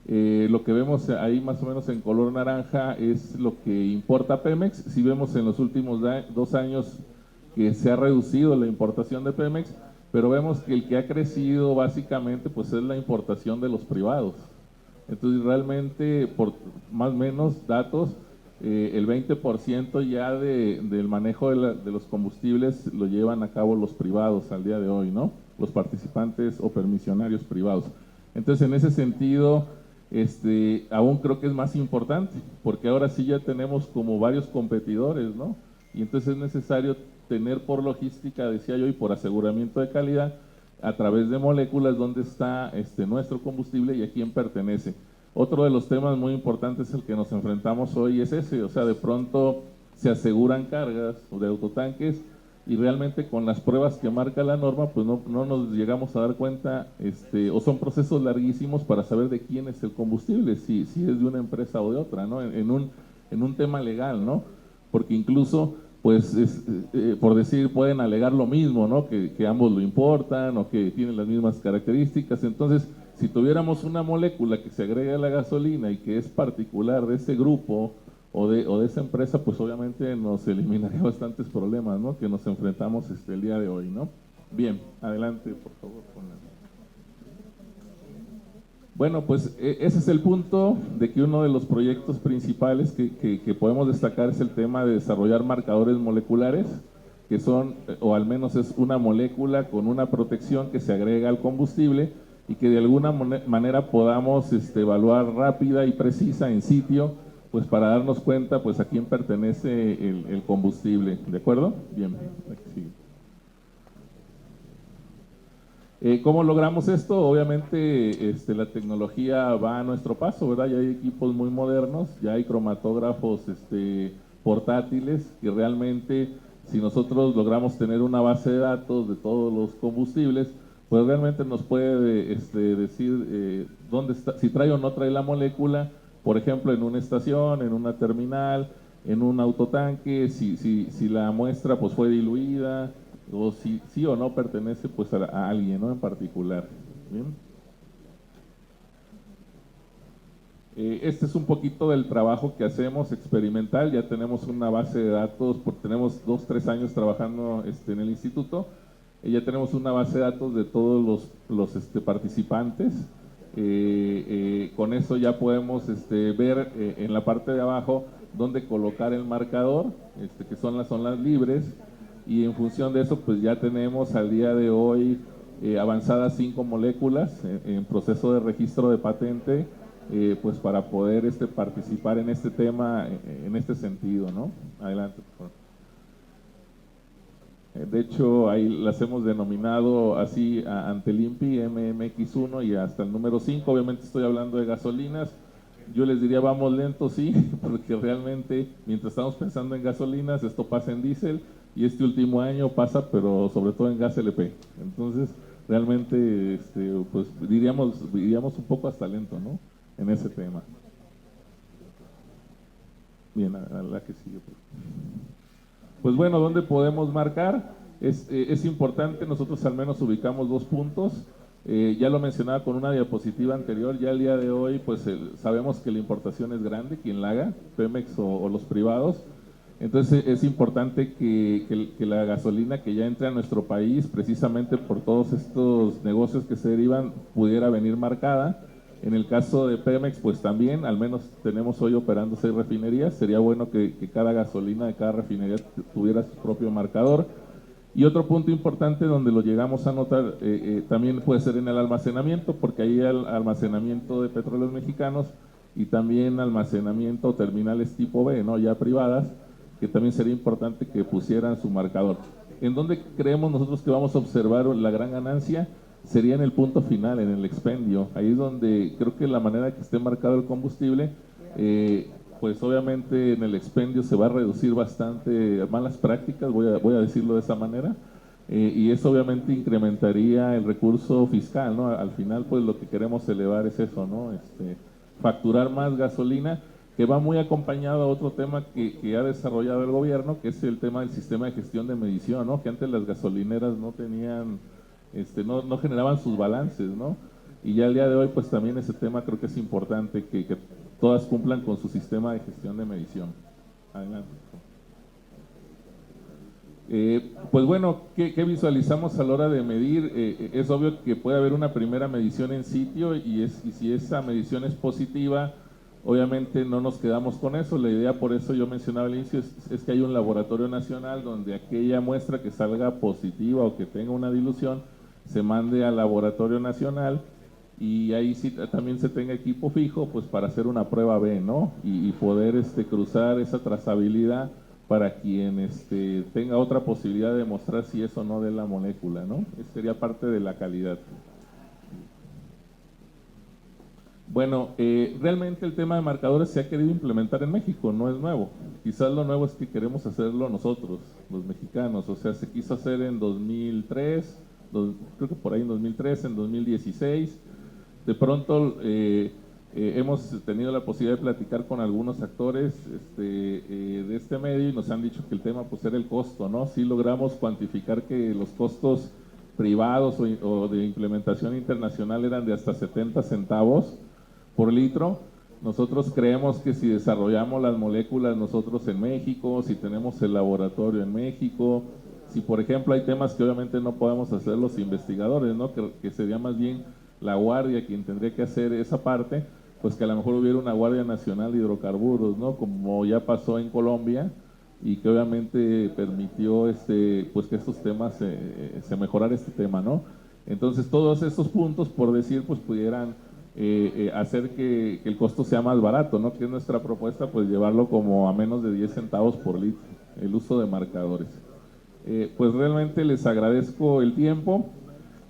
Lo que vemos ahí más o menos en color naranja es lo que importa Pemex. Si vemos en los últimos 2 años que se ha reducido la importación de Pemex, pero vemos que el que ha crecido básicamente pues es la importación de los privados. Entonces realmente, por más o menos datos, el 20% ya del manejo de los combustibles lo llevan a cabo los privados al día de hoy, ¿no? Los participantes o permisionarios privados. Entonces, en ese sentido, aún creo que es más importante, porque ahora sí ya tenemos como varios competidores, ¿no? Y entonces es necesario tener por logística, decía yo, y por aseguramiento de calidad, a través de moléculas dónde está nuestro combustible y a quién pertenece. Otro de los temas muy importantes al que nos enfrentamos hoy es ese, o sea, de pronto se aseguran cargas de autotanques y realmente con las pruebas que marca la norma, pues no nos llegamos a dar cuenta, o son procesos larguísimos para saber de quién es el combustible, si es de una empresa o de otra, ¿no? En un tema legal, ¿no? Porque incluso, pues, por decir, pueden alegar lo mismo, ¿no? Que ambos lo importan o que tienen las mismas características. Entonces, si tuviéramos una molécula que se agrega a la gasolina y que es particular de ese grupo o de esa empresa, pues obviamente nos eliminaría bastantes problemas, ¿no? Que nos enfrentamos el día de hoy, ¿no? Bien, adelante, por favor. Bueno, pues ese es el punto de que uno de los proyectos principales que podemos destacar es el tema de desarrollar marcadores moleculares, que son, o al menos es una molécula con una protección que se agrega al combustible y que de alguna manera podamos evaluar rápida y precisa en sitio, pues para darnos cuenta pues a quién pertenece el combustible, ¿de acuerdo? Bien, aquí sigue. ¿Cómo logramos esto? Obviamente la tecnología va a nuestro paso, ¿verdad? Ya hay equipos muy modernos, ya hay cromatógrafos portátiles que realmente, si nosotros logramos tener una base de datos de todos los combustibles, pues realmente nos puede decir dónde está, si trae o no trae la molécula, por ejemplo, en una estación, en una terminal, en un autotanque, si la muestra pues fue diluida, o si sí o no pertenece pues a alguien, ¿no? En particular. ¿Bien? Este es un poquito del trabajo que hacemos experimental. Ya tenemos una base de datos, tenemos 2-3 años trabajando en el instituto. Ya tenemos una base de datos de todos los participantes. Con eso ya podemos ver en la parte de abajo dónde colocar el marcador, que son las zonas libres. Y en función de eso, pues ya tenemos al día de hoy avanzadas 5 moléculas en proceso de registro de patente, pues para poder participar en este tema, en este sentido, ¿no? Adelante, por favor. De hecho, ahí las hemos denominado así ante el INPI, MMX1 y hasta el número 5. Obviamente estoy hablando de gasolinas. Yo les diría vamos lentos, sí, porque realmente mientras estamos pensando en gasolinas, esto pasa en diésel y este último año pasa, pero sobre todo en gas LP. Entonces, realmente, pues diríamos un poco hasta lento, ¿no? En ese tema. Bien, a la que sigue. Pues bueno, ¿dónde podemos marcar? Es importante, nosotros al menos ubicamos 2 puntos. Ya lo mencionaba con una diapositiva anterior, ya el día de hoy pues sabemos que la importación es grande, quien la haga, Pemex o los privados. Entonces es importante que la gasolina que ya entre a nuestro país, precisamente por todos estos negocios que se derivan, pudiera venir marcada. En el caso de Pemex, pues también, al menos tenemos hoy operando 6 refinerías, sería bueno que cada gasolina de cada refinería tuviera su propio marcador. Y otro punto importante donde lo llegamos a notar también puede ser en el almacenamiento, porque ahí hay almacenamiento de petróleos mexicanos y también almacenamiento o terminales tipo B, ¿no? Ya privadas, que también sería importante que pusieran su marcador. ¿En dónde creemos nosotros que vamos a observar la gran ganancia? Sería en el punto final, en el expendio. Ahí es donde creo que la manera que esté marcado el combustible, pues obviamente en el expendio se va a reducir bastante malas prácticas, voy a decirlo de esa manera, y eso obviamente incrementaría el recurso fiscal, ¿no? Al final pues lo que queremos elevar es eso, ¿no? Facturar más gasolina, que va muy acompañado a otro tema que ha desarrollado el gobierno, que es el tema del sistema de gestión de medición, ¿no? Que antes las gasolineras no tenían, no generaban sus balances, ¿no? Y ya el día de hoy pues también ese tema creo que es importante, que todas cumplan con su sistema de gestión de medición. Adelante. Pues bueno, ¿qué visualizamos a la hora de medir? Es obvio que puede haber una primera medición en sitio y si esa medición es positiva, obviamente no nos quedamos con eso. La idea, por eso yo mencionaba al inicio, es que hay un laboratorio nacional donde aquella muestra que salga positiva o que tenga una dilución se mande al laboratorio nacional y ahí sí también se tenga equipo fijo pues para hacer una prueba B, ¿no? Y poder cruzar esa trazabilidad para quien tenga otra posibilidad de demostrar si es o no de la molécula, ¿no? Sería parte de la calidad. Bueno, realmente el tema de marcadores se ha querido implementar en México, no es nuevo. Quizás lo nuevo es que queremos hacerlo nosotros, los mexicanos. O sea, se quiso hacer en 2003, creo que por ahí en 2003, en 2016. De pronto hemos tenido la posibilidad de platicar con algunos actores de este medio y nos han dicho que el tema pues era el costo, ¿no? Sí logramos cuantificar que los costos privados o de implementación internacional eran de hasta 70 centavos por litro. Nosotros creemos que si desarrollamos las moléculas nosotros en México, si tenemos el laboratorio en México, si por ejemplo hay temas que obviamente no podemos hacer los investigadores, ¿no? Que sería más bien la Guardia quien tendría que hacer esa parte, pues que a lo mejor hubiera una Guardia Nacional de Hidrocarburos, ¿no? Como ya pasó en Colombia y que obviamente permitió pues que estos temas se mejorara este tema, ¿no? Entonces todos estos puntos, por decir, pues pudieran hacer que el costo sea más barato, ¿no? Que es nuestra propuesta, pues llevarlo como a menos de 10 centavos por litro, el uso de marcadores. Pues realmente les agradezco el tiempo,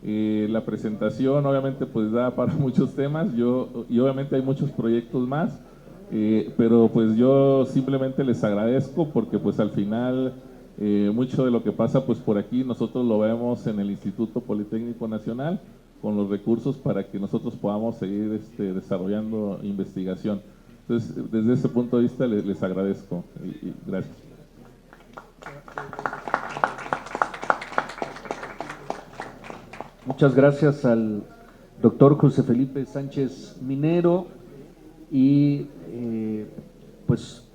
la presentación obviamente pues da para muchos temas, y obviamente hay muchos proyectos más, pero pues yo simplemente les agradezco porque pues al final mucho de lo que pasa pues por aquí nosotros lo vemos en el Instituto Politécnico Nacional, con los recursos para que nosotros podamos seguir desarrollando investigación. Entonces, desde ese punto de vista les agradezco y gracias. Muchas gracias al doctor José Felipe Sánchez Minero y pues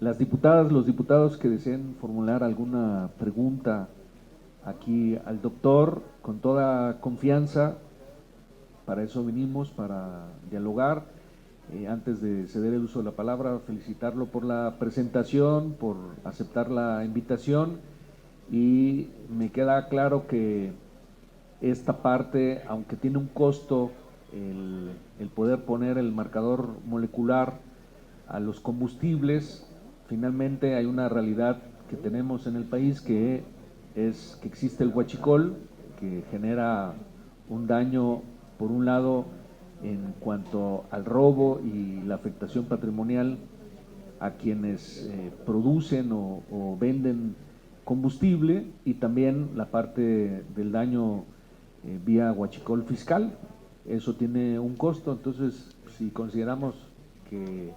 las diputadas, los diputados que deseen formular alguna pregunta aquí al doctor, con toda confianza, para eso vinimos, para dialogar. Antes de ceder el uso de la palabra, felicitarlo por la presentación, por aceptar la invitación, y me queda claro que esta parte, aunque tiene un costo, el poder poner el marcador molecular a los combustibles, finalmente hay una realidad que tenemos en el país que es que existe el huachicol, que genera un daño, por un lado, en cuanto al robo y la afectación patrimonial a quienes producen o venden combustible, y también la parte del daño vía huachicol fiscal. Eso tiene un costo. Entonces, si consideramos que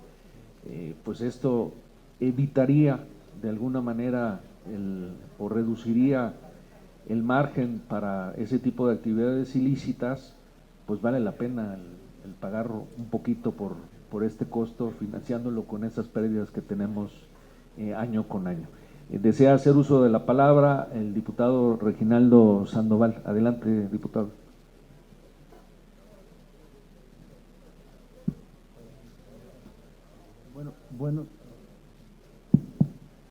pues esto evitaría de alguna manera o reduciría el margen para ese tipo de actividades ilícitas, pues vale la pena el pagar un poquito por este costo, financiándolo con esas pérdidas que tenemos año con año. Desea hacer uso de la palabra el diputado Reginaldo Sandoval. Adelante, diputado.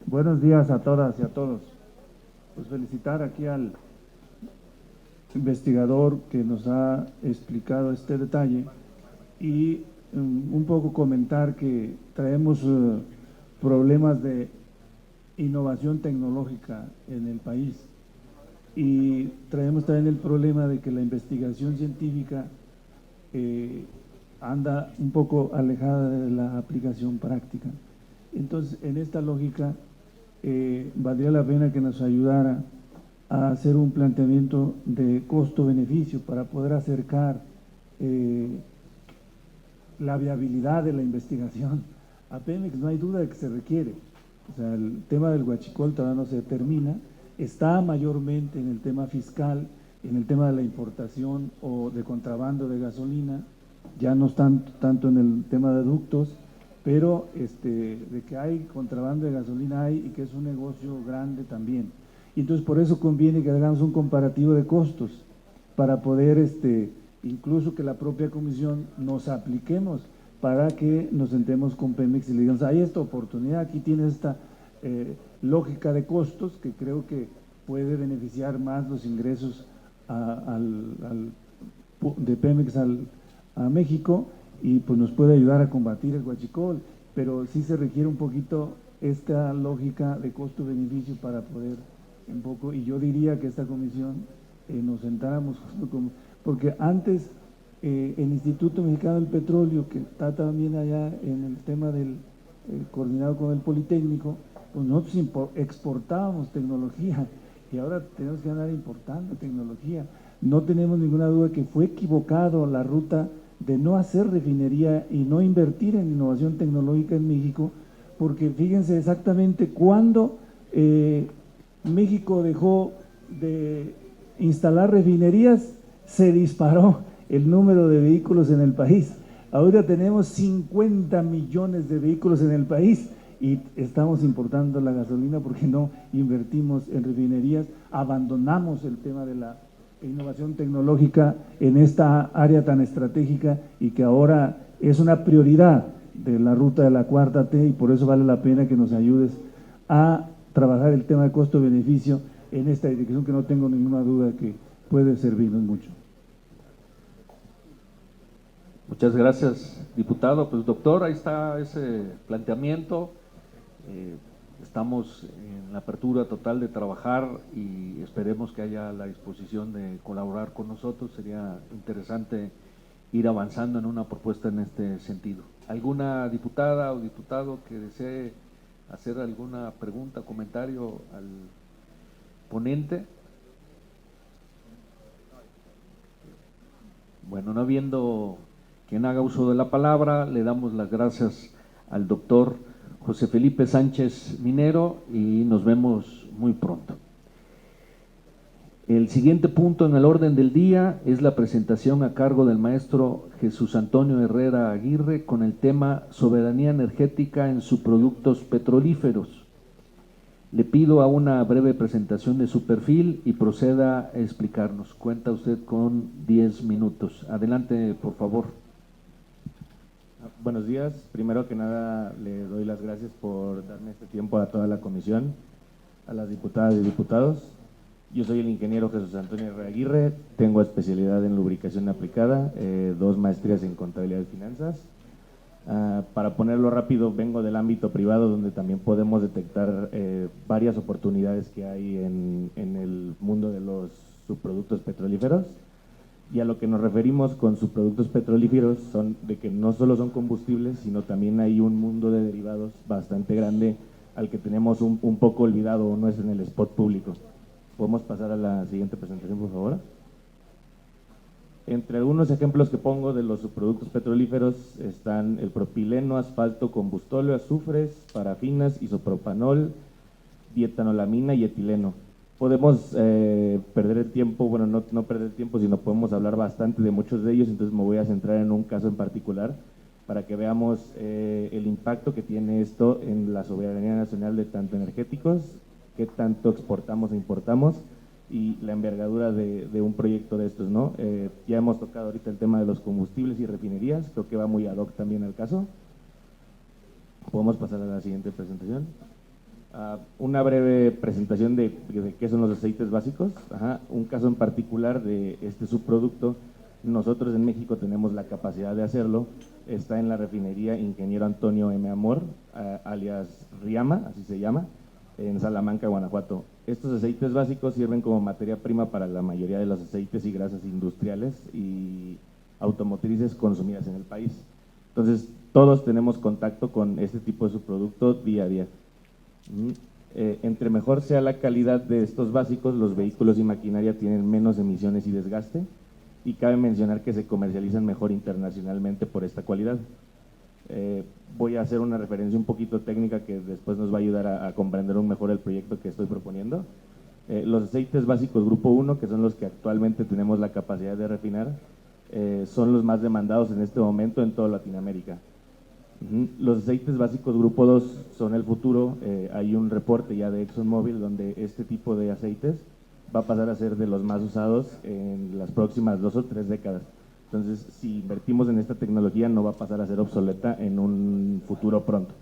Buenos días a todas y a todos. Pues felicitar aquí al investigador que nos ha explicado este detalle y un poco comentar que traemos problemas de innovación tecnológica en el país y traemos también el problema de que la investigación científica anda un poco alejada de la aplicación práctica. Entonces, en esta lógica, valdría la pena que nos ayudara a hacer un planteamiento de costo-beneficio para poder acercar la viabilidad de la investigación a Pemex. No hay duda de que se requiere. O sea, el tema del huachicol todavía no se determina, está mayormente en el tema fiscal, en el tema de la importación o de contrabando de gasolina, ya no están tanto en el tema de ductos, pero de que hay contrabando de gasolina hay, y que es un negocio grande también. Y entonces por eso conviene que hagamos un comparativo de costos para poder incluso que la propia comisión nos apliquemos para que nos sentemos con Pemex y le digamos, hay esta oportunidad, aquí tienes esta lógica de costos que creo que puede beneficiar más los ingresos de Pemex a México, y pues nos puede ayudar a combatir el huachicol, pero sí se requiere un poquito esta lógica de costo-beneficio para poder un poco, y yo diría que esta comisión nos sentáramos porque antes el Instituto Mexicano del Petróleo, que está también allá en el tema del coordinado con el Politécnico, pues nosotros exportábamos tecnología y ahora tenemos que andar importando tecnología. No tenemos ninguna duda que fue equivocado la ruta de no hacer refinería y no invertir en innovación tecnológica en México, porque fíjense exactamente cuándo México dejó de instalar refinerías, se disparó el número de vehículos en el país. Ahora tenemos 50 millones de vehículos en el país y estamos importando la gasolina porque no invertimos en refinerías, abandonamos el tema de la innovación tecnológica en esta área tan estratégica y que ahora es una prioridad de la ruta de la Cuarta T, y por eso vale la pena que nos ayudes a trabajar el tema de costo-beneficio en esta dirección, que no tengo ninguna duda que puede servirnos mucho. Muchas gracias, diputado. Pues doctor, ahí está ese planteamiento. Estamos en la apertura total de trabajar y esperemos que haya la disposición de colaborar con nosotros. Sería interesante ir avanzando en una propuesta en este sentido. ¿Alguna diputada o diputado que desee hacer alguna pregunta, comentario al ponente? Bueno, no habiendo quien haga uso de la palabra, le damos las gracias al doctor José Felipe Sánchez Minero y nos vemos muy pronto. El siguiente punto en el orden del día es la presentación a cargo del maestro Jesús Antonio Herrera Aguirre con el tema Soberanía energética en subproductos petrolíferos. Le pido a una breve presentación de su perfil y proceda a explicarnos. Cuenta usted con 10 minutos. Adelante, por favor. Buenos días. Primero que nada, le doy las gracias por darme este tiempo a toda la comisión, a las diputadas y diputados. Yo soy el ingeniero Jesús Antonio Herrera Aguirre, tengo especialidad en lubricación aplicada, 2 maestrías en contabilidad y finanzas. Para ponerlo rápido, vengo del ámbito privado donde también podemos detectar varias oportunidades que hay en el mundo de los subproductos petrolíferos. Y a lo que nos referimos con subproductos petrolíferos son de que no solo son combustibles, sino también hay un mundo de derivados bastante grande al que tenemos un poco olvidado o no es en el spot público. ¿Podemos pasar a la siguiente presentación, por favor? Entre algunos ejemplos que pongo de los subproductos petrolíferos están el propileno, asfalto, combustóleo, azufres, parafinas, isopropanol, dietanolamina y etileno. Podemos perder el tiempo, bueno, no perder el tiempo, sino podemos hablar bastante de muchos de ellos, entonces me voy a centrar en un caso en particular para que veamos el impacto que tiene esto en la soberanía nacional de tanto energéticos, qué tanto exportamos e importamos y la envergadura de un proyecto de estos, ¿no? Ya hemos tocado ahorita el tema de los combustibles y refinerías, creo que va muy ad hoc también al caso. Podemos pasar a la siguiente presentación. Una breve presentación de qué son los aceites básicos. Un caso en particular de este subproducto, nosotros en México tenemos la capacidad de hacerlo, está en la refinería Ingeniero Antonio M. Amor, alias Riama, así se llama, en Salamanca, Guanajuato. Estos aceites básicos sirven como materia prima para la mayoría de los aceites y grasas industriales y automotrices consumidas en el país. Entonces, todos tenemos contacto con este tipo de subproducto día a día. Entre mejor sea la calidad de estos básicos, los vehículos y maquinaria tienen menos emisiones y desgaste, y cabe mencionar que se comercializan mejor internacionalmente por esta cualidad. Voy a hacer una referencia un poquito técnica que después nos va a ayudar a comprender un mejor el proyecto que estoy proponiendo. Los aceites básicos grupo 1, que son los que actualmente tenemos la capacidad de refinar, son los más demandados en este momento en toda Latinoamérica. Los aceites básicos grupo 2 son el futuro. Hay un reporte ya de ExxonMobil donde este tipo de aceites va a pasar a ser de los más usados en las próximas 2 o 3 décadas. Entonces, si invertimos en esta tecnología, no va a pasar a ser obsoleta en un futuro pronto.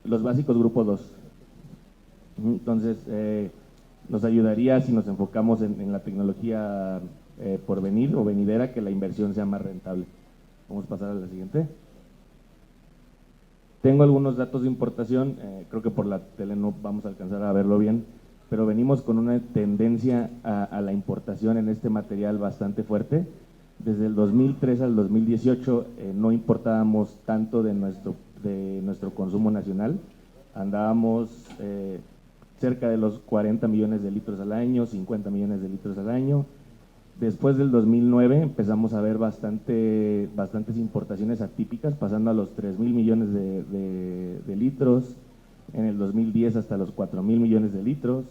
Los básicos grupo 2. Entonces, nos ayudaría si nos enfocamos en la tecnología por venir o venidera, que la inversión sea más rentable. Vamos a pasar a la siguiente. Tengo algunos datos de importación, creo que por la tele no vamos a alcanzar a verlo bien, pero venimos con una tendencia a la importación en este material bastante fuerte. Desde el 2003 al 2018 no importábamos tanto de nuestro consumo nacional, andábamos cerca de los 40 millones de litros al año, 50 millones de litros al año. Después del 2009 empezamos a ver bastantes importaciones atípicas, pasando a los 3,000 millones de litros, en el 2010 hasta los 4,000 millones de litros,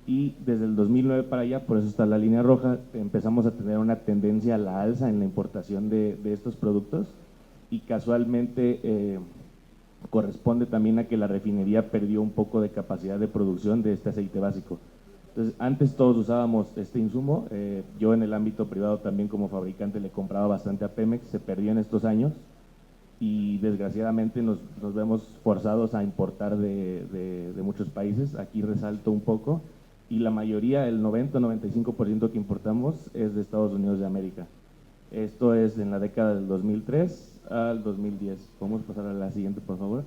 y desde el 2009 para allá, por eso está la línea roja, empezamos a tener una tendencia a la alza en la importación de estos productos, y casualmente corresponde también a que la refinería perdió un poco de capacidad de producción de este aceite básico. Entonces, antes todos usábamos este insumo, yo en el ámbito privado también como fabricante le compraba bastante a Pemex, se perdió en estos años y desgraciadamente nos vemos forzados a importar de muchos países. Aquí resalto un poco, y la mayoría, el 90-95% que importamos es de Estados Unidos de América. Esto es en la década del 2003 al 2010. ¿Podemos pasar a la siguiente, por favor?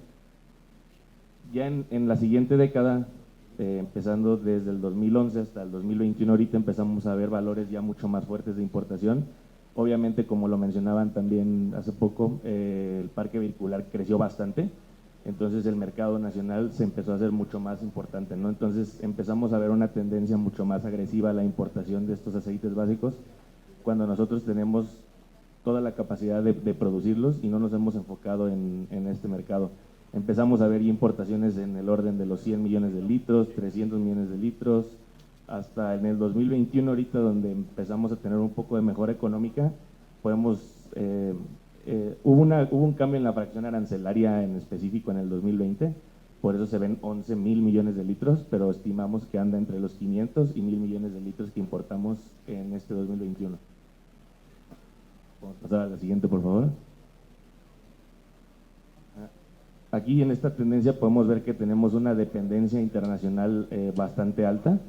Ya en la siguiente década, empezando desde el 2011 hasta el 2021, ahorita empezamos a ver valores ya mucho más fuertes de importación. Obviamente, como lo mencionaban también hace poco, el parque vehicular creció bastante, entonces el mercado nacional se empezó a hacer mucho más importante, ¿no? Entonces empezamos a ver una tendencia mucho más agresiva a la importación de estos aceites básicos, cuando nosotros tenemos toda la capacidad de producirlos y no nos hemos enfocado en este mercado. Empezamos a ver importaciones en el orden de los 100 millones de litros, 300 millones de litros, hasta en el 2021 ahorita, donde empezamos a tener un poco de mejora económica, hubo un cambio en la fracción arancelaria en específico en el 2020, por eso se ven 11,000 millones de litros, pero estimamos que anda entre los 500 y 1,000 millones de litros que importamos en este 2021. Vamos a pasar a la siguiente, por favor. Aquí en esta tendencia podemos ver que tenemos una dependencia internacional bastante alta.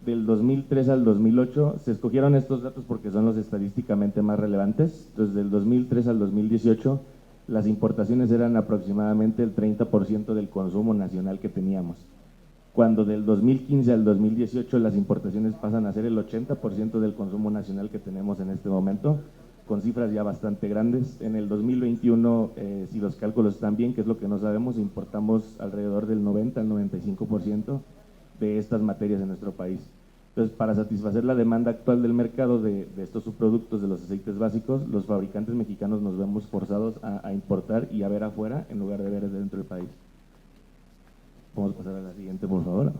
Del 2003 al 2008 se escogieron estos datos porque son los estadísticamente más relevantes. Entonces, del 2003 al 2018 las importaciones eran aproximadamente el 30% del consumo nacional que teníamos. Cuando del 2015 al 2018 las importaciones pasan a ser el 80% del consumo nacional que tenemos en este momento, con cifras ya bastante grandes. En el 2021, si los cálculos están bien, que es lo que no sabemos, importamos alrededor del 90 al 95% de estas materias en nuestro país. Entonces, para satisfacer la demanda actual del mercado de estos subproductos de los aceites básicos, los fabricantes mexicanos nos vemos forzados a importar y a ver afuera en lugar de ver dentro del país. Vamos a pasar a la siguiente, por favor.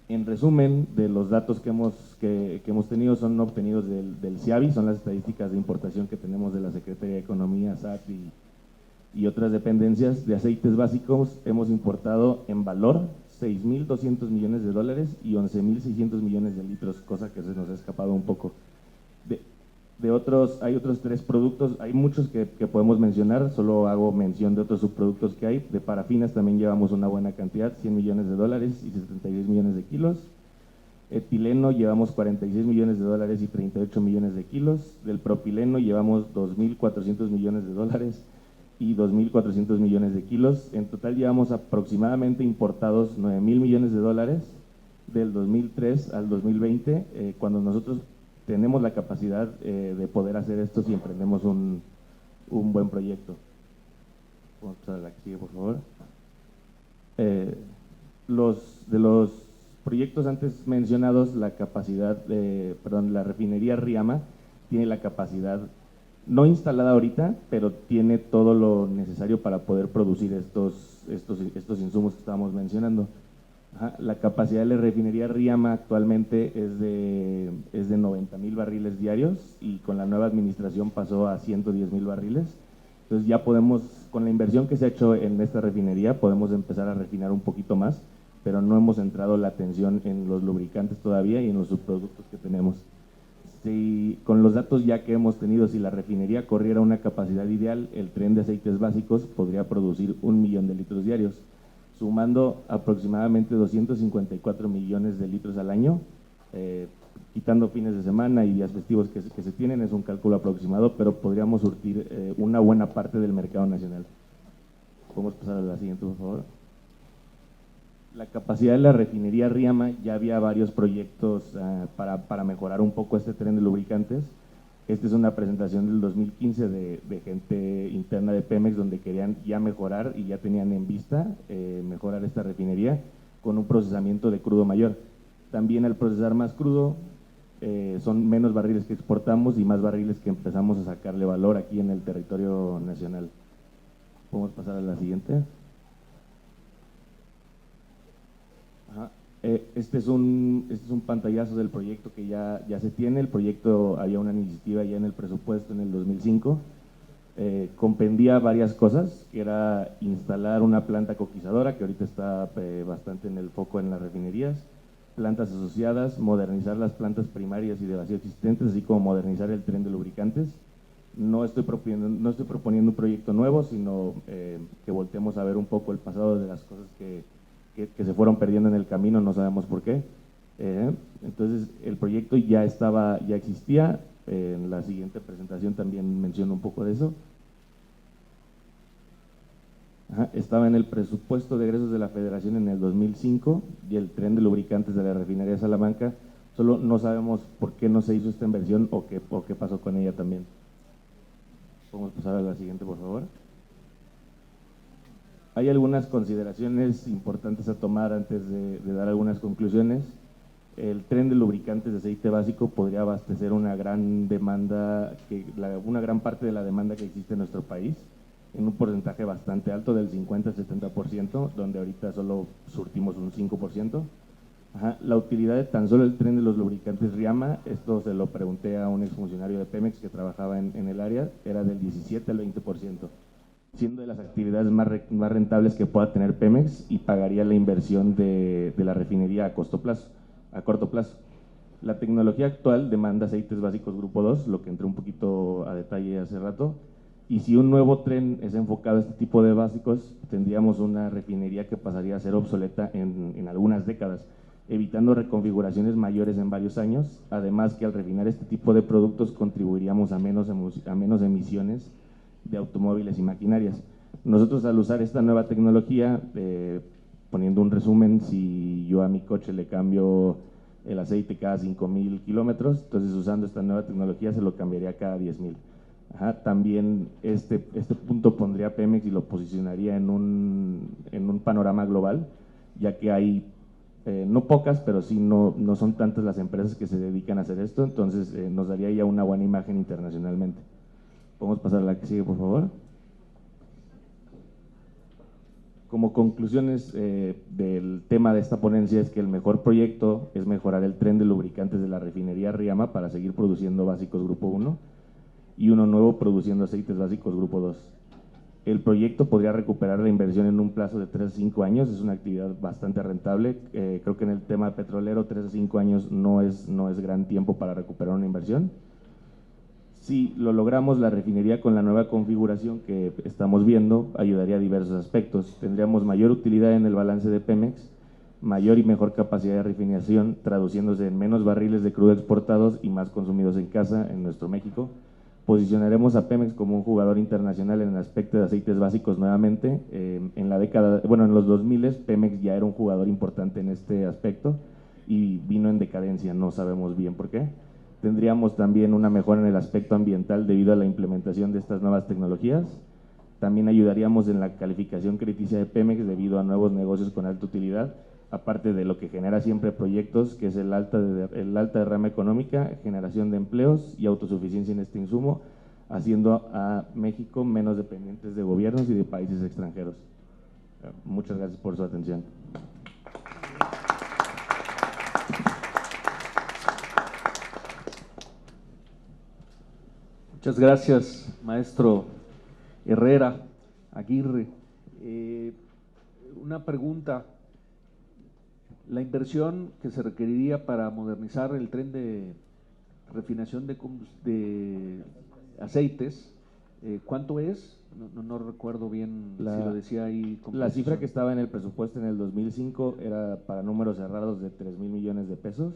En resumen, de los datos que hemos tenido son obtenidos del CIABI, son las estadísticas de importación que tenemos de la Secretaría de Economía, SAT y otras dependencias. De aceites básicos hemos importado en valor 6,200 millones de dólares y 11,600 millones de litros, cosa que se nos ha escapado un poco. Hay otros 3 productos, hay muchos que podemos mencionar, solo hago mención de otros subproductos que hay. De parafinas también llevamos una buena cantidad, 100 millones de dólares y 76 millones de kilos. Etileno llevamos 46 millones de dólares y 38 millones de kilos. Del propileno llevamos 2,400 millones de dólares y 2,400 millones de kilos. En total llevamos aproximadamente importados 9,000 millones de dólares del 2003 al 2020, cuando nosotros tenemos la capacidad de poder hacer esto si emprendemos un buen proyecto. Vamos a pasar a la que sigue, por favor. De los proyectos antes mencionados, la refinería Riama tiene la capacidad, no instalada ahorita, pero tiene todo lo necesario para poder producir estos insumos que estábamos mencionando. La capacidad de la refinería Riama actualmente es de 90,000 barriles diarios y con la nueva administración pasó a 110,000 barriles. Entonces ya podemos, con la inversión que se ha hecho en esta refinería, podemos empezar a refinar un poquito más, pero no hemos centrado la atención en los lubricantes todavía y en los subproductos que tenemos. Con los datos ya que hemos tenido, si la refinería corriera una capacidad ideal, el tren de aceites básicos podría producir 1 millón de litros diarios, sumando aproximadamente 254 millones de litros al año, quitando fines de semana y días festivos que se tienen, es un cálculo aproximado, pero podríamos surtir una buena parte del mercado nacional. Podemos pasar a la siguiente, por favor. La capacidad de la refinería Riama, ya había varios proyectos para mejorar un poco este tren de lubricantes. Esta es una presentación del 2015 de gente interna de Pemex, donde querían ya mejorar y ya tenían en vista mejorar esta refinería con un procesamiento de crudo mayor. También al procesar más crudo, son menos barriles que exportamos y más barriles que empezamos a sacarle valor aquí en el territorio nacional. Podemos pasar a la siguiente. Ajá. Este es un pantallazo del proyecto que ya se tiene. El proyecto, había una iniciativa ya en el presupuesto en el 2005. Comprendía varias cosas, que era instalar una planta coquizadora, que ahorita está bastante en el foco en las refinerías, plantas asociadas, modernizar las plantas primarias y de vacío existentes, así como modernizar el tren de lubricantes. No estoy proponiendo un proyecto nuevo, sino que volteemos a ver un poco el pasado de las cosas que se fueron perdiendo en el camino, no sabemos por qué. Entonces, el proyecto ya existía. En la siguiente presentación también menciono un poco de eso. Estaba en el presupuesto de egresos de la Federación en el 2005 y el tren de lubricantes de la refinería de Salamanca, solo no sabemos por qué no se hizo esta inversión o qué pasó con ella también. Podemos pasar a la siguiente, por favor. Hay algunas consideraciones importantes a tomar antes de dar algunas conclusiones. El tren de lubricantes de aceite básico podría abastecer una gran demanda, una gran parte de la demanda que existe en nuestro país, en un porcentaje bastante alto del 50 al 70%, donde ahorita solo surtimos un 5%. La utilidad de tan solo el tren de los lubricantes Riama, esto se lo pregunté a un exfuncionario de Pemex que trabajaba en el área, era del 17 al 20%, siendo de las actividades más rentables que pueda tener Pemex y pagaría la inversión de la refinería a corto plazo. La tecnología actual demanda aceites básicos grupo 2, lo que entré un poquito a detalle hace rato, y si un nuevo tren es enfocado a este tipo de básicos, tendríamos una refinería que pasaría a ser obsoleta en algunas décadas, evitando reconfiguraciones mayores en varios años, además que al refinar este tipo de productos contribuiríamos a menos emisiones de automóviles y maquinarias. Nosotros, al usar esta nueva tecnología, poniendo un resumen, si yo a mi coche le cambio el aceite cada 5,000 kilómetros, entonces usando esta nueva tecnología se lo cambiaría cada 10,000. También este punto pondría a Pemex y lo posicionaría en un panorama global, ya que hay no pocas, pero sí no son tantas las empresas que se dedican a hacer esto, entonces nos daría ya una buena imagen internacionalmente. Podemos pasar a la que sigue, por favor. Como conclusiones del tema de esta ponencia es que el mejor proyecto es mejorar el tren de lubricantes de la refinería Riama para seguir produciendo básicos grupo 1 y uno nuevo produciendo aceites básicos grupo 2. El proyecto podría recuperar la inversión en un plazo de 3 a 5 años, es una actividad bastante rentable. Creo que en el tema petrolero 3 a 5 años no es gran tiempo para recuperar una inversión. Si lo logramos, la refinería con la nueva configuración que estamos viendo ayudaría a diversos aspectos. Tendríamos mayor utilidad en el balance de Pemex, mayor y mejor capacidad de refinación, traduciéndose en menos barriles de crudo exportados y más consumidos en casa, en nuestro México. Posicionaremos a Pemex como un jugador internacional en el aspecto de aceites básicos nuevamente. En los 2000 Pemex ya era un jugador importante en este aspecto y vino en decadencia, no sabemos bien por qué. Tendríamos también una mejora en el aspecto ambiental debido a la implementación de estas nuevas tecnologías. También ayudaríamos en la calificación crediticia de Pemex debido a nuevos negocios con alta utilidad, aparte de lo que genera siempre proyectos, que es el alta derrama económica, generación de empleos y autosuficiencia en este insumo, haciendo a México menos dependientes de gobiernos y de países extranjeros. Muchas gracias por su atención. Muchas gracias, maestro Herrera Aguirre. Una pregunta. La inversión que se requeriría para modernizar el tren de refinación de aceites, ¿cuánto es? No recuerdo bien si lo decía ahí. La cifra que estaba en el presupuesto en el 2005 era para números cerrados de 3,000 millones de pesos.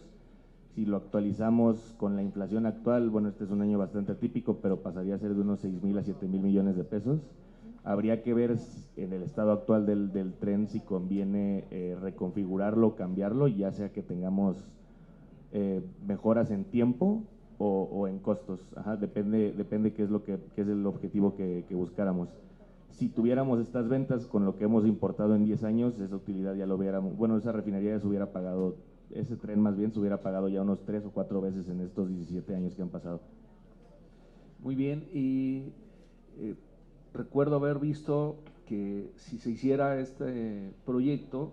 Si lo actualizamos con la inflación actual, bueno, este es un año bastante atípico, pero pasaría a ser de unos 6,000 a 7,000 millones de pesos. Habría que ver en el estado actual del tren si conviene reconfigurarlo o cambiarlo, ya sea que tengamos mejoras en tiempo o en costos. Ajá, depende qué es el objetivo que buscáramos. Si tuviéramos estas ventas con lo que hemos importado en 10 años, esa utilidad ya lo hubiéramos, bueno, esa refinería ya se hubiera pagado, ese tren más bien se hubiera pagado ya unos 3 o 4 veces en estos 17 años que han pasado. Muy bien, y recuerdo haber visto que si se hiciera este proyecto,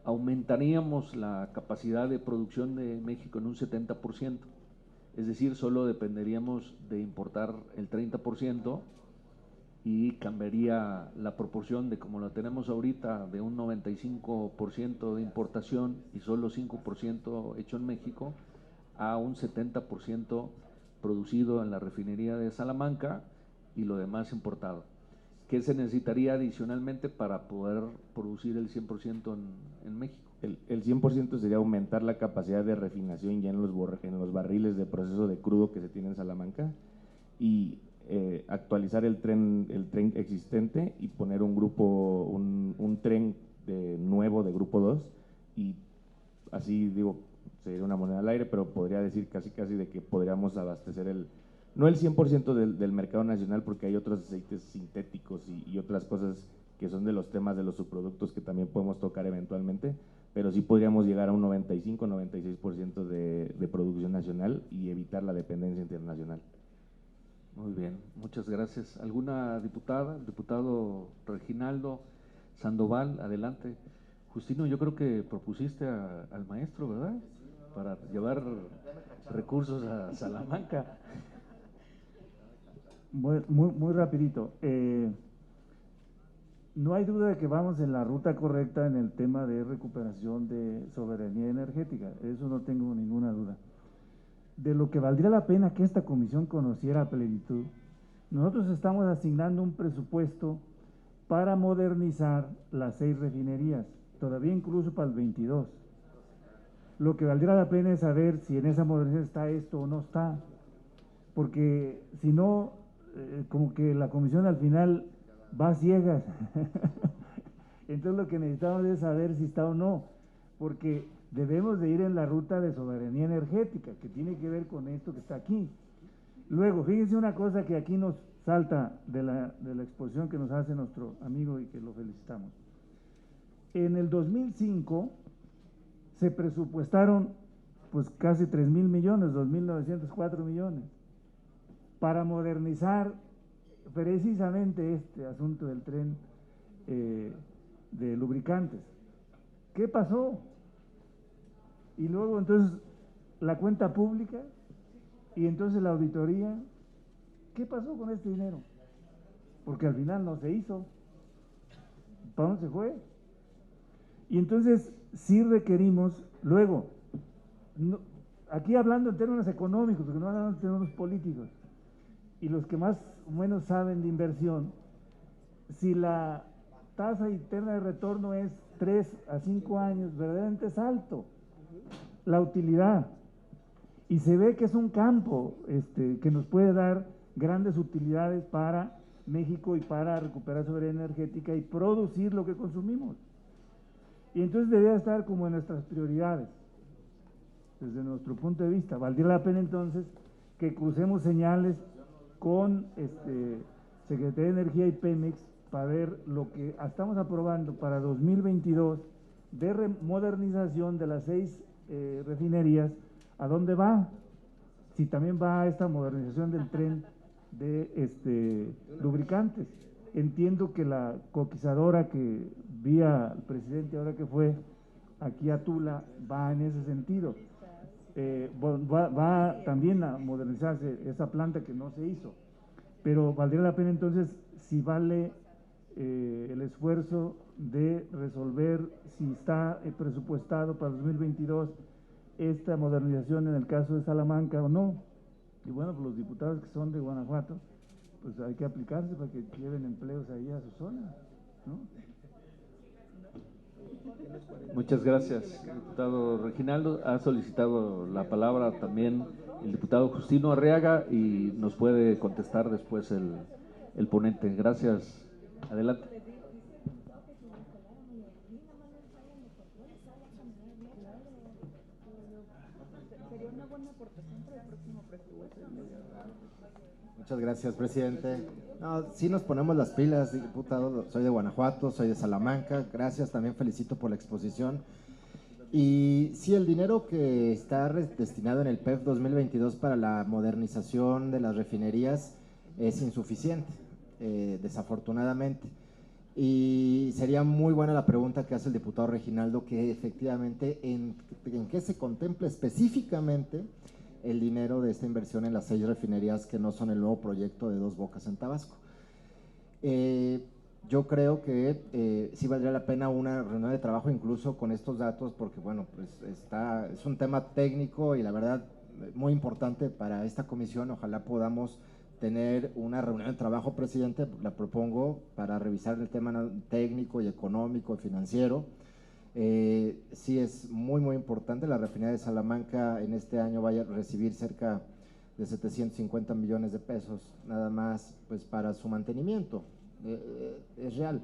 aumentaríamos la capacidad de producción de México en un 70%, es decir, solo dependeríamos de importar el 30% y cambiaría la proporción de como la tenemos ahorita, de un 95% de importación y solo 5% hecho en México, a un 70% producido en la refinería de Salamanca y lo demás importado. ¿Qué se necesitaría adicionalmente para poder producir el 100% en México? El 100% sería aumentar la capacidad de refinación ya en los barriles de proceso de crudo que se tiene en Salamanca y actualizar el tren existente y poner un tren nuevo de grupo 2 y así digo, sería una moneda al aire, pero podría decir casi de que podríamos abastecer no el 100% del mercado nacional, porque hay otros aceites sintéticos y otras cosas que son de los temas de los subproductos que también podemos tocar eventualmente, pero sí podríamos llegar a un 95-96% de producción nacional y evitar la dependencia internacional. Muy bien, muchas gracias. ¿Alguna diputada? El diputado Reginaldo Sandoval, adelante. Justino, yo creo que propusiste al maestro, ¿verdad? Para llevar recursos a Salamanca. Muy rapidito. No hay duda de que vamos en la ruta correcta en el tema de recuperación de soberanía energética, eso no tengo ninguna duda. De lo que valdría la pena que esta comisión conociera a plenitud, nosotros estamos asignando un presupuesto para modernizar las 6 refinerías, todavía incluso para el 22. Lo que valdría la pena es saber si en esa modernización está esto o no está, porque si no, como que la comisión al final va a ciegas. Entonces lo que necesitamos es saber si está o no, porque debemos de ir en la ruta de soberanía energética, que tiene que ver con esto que está aquí. Luego, fíjense una cosa que aquí nos salta de la exposición que nos hace nuestro amigo y que lo felicitamos. En el 2005 se presupuestaron pues casi 3,000 millones, 2,904 millones, para modernizar precisamente este asunto del tren de lubricantes. ¿Qué pasó? Y luego entonces la cuenta pública y entonces la auditoría. ¿Qué pasó con este dinero? Porque al final no se hizo. ¿Para dónde se fue? Y entonces sí requerimos, luego, aquí hablando en términos económicos, porque no hablando en términos políticos, y los que más o menos saben de inversión, si la tasa interna de retorno es 3 a 5 años, verdaderamente es alto la utilidad, y se ve que es un campo que nos puede dar grandes utilidades para México y para recuperar soberanía energética y producir lo que consumimos. Y entonces debería estar como en nuestras prioridades, desde nuestro punto de vista. Valdría la pena entonces que crucemos señales con Secretaría de Energía y Pemex para ver lo que estamos aprobando para 2022 de modernización de las 6 refinerías, ¿a dónde va? Si también va a esta modernización del tren de lubricantes. Entiendo que la coquizadora que vi al presidente ahora que fue aquí a Tula va en ese sentido. Va también a modernizarse esa planta que no se hizo, pero valdría la pena entonces si vale el esfuerzo de resolver si está presupuestado para 2022 esta modernización en el caso de Salamanca o no. Y bueno, pues los diputados que son de Guanajuato, pues hay que aplicarse para que lleven empleos ahí a su zona, ¿no? Muchas gracias, diputado Reginaldo. Ha solicitado la palabra también el diputado Justino Arriaga y nos puede contestar después el el ponente. Gracias. Adelante. Muchas gracias, presidente. No, sí nos ponemos las pilas, diputado. Soy de Guanajuato, soy de Salamanca. Gracias, también felicito por la exposición. Y sí, el dinero que está destinado en el PEF 2022 para la modernización de las refinerías es insuficiente, desafortunadamente. Y sería muy buena la pregunta que hace el diputado Reginaldo, que efectivamente en qué se contempla específicamente el dinero de esta inversión en las 6 refinerías que no son el nuevo proyecto de Dos Bocas en Tabasco. Yo creo que sí valdría la pena una reunión de trabajo incluso con estos datos, porque bueno, pues es un tema técnico y la verdad muy importante para esta comisión. Ojalá podamos tener una reunión de trabajo, presidente, la propongo para revisar el tema técnico y económico y financiero. Sí es muy importante. La refinería de Salamanca en este año vaya a recibir cerca de 750 millones de pesos nada más pues para su mantenimiento, es real,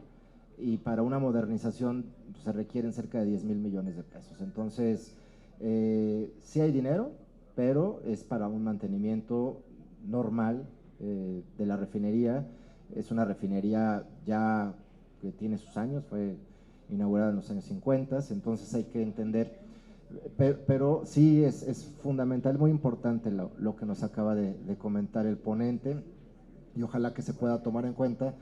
y para una modernización pues, se requieren cerca de 10,000 millones de pesos. Entonces sí hay dinero, pero es para un mantenimiento normal de la refinería. Es una refinería ya que tiene sus años, fue inaugurada en los años 50, entonces hay que entender, pero sí es fundamental, muy importante lo que nos acaba de comentar el ponente, y ojalá que se pueda tomar en cuenta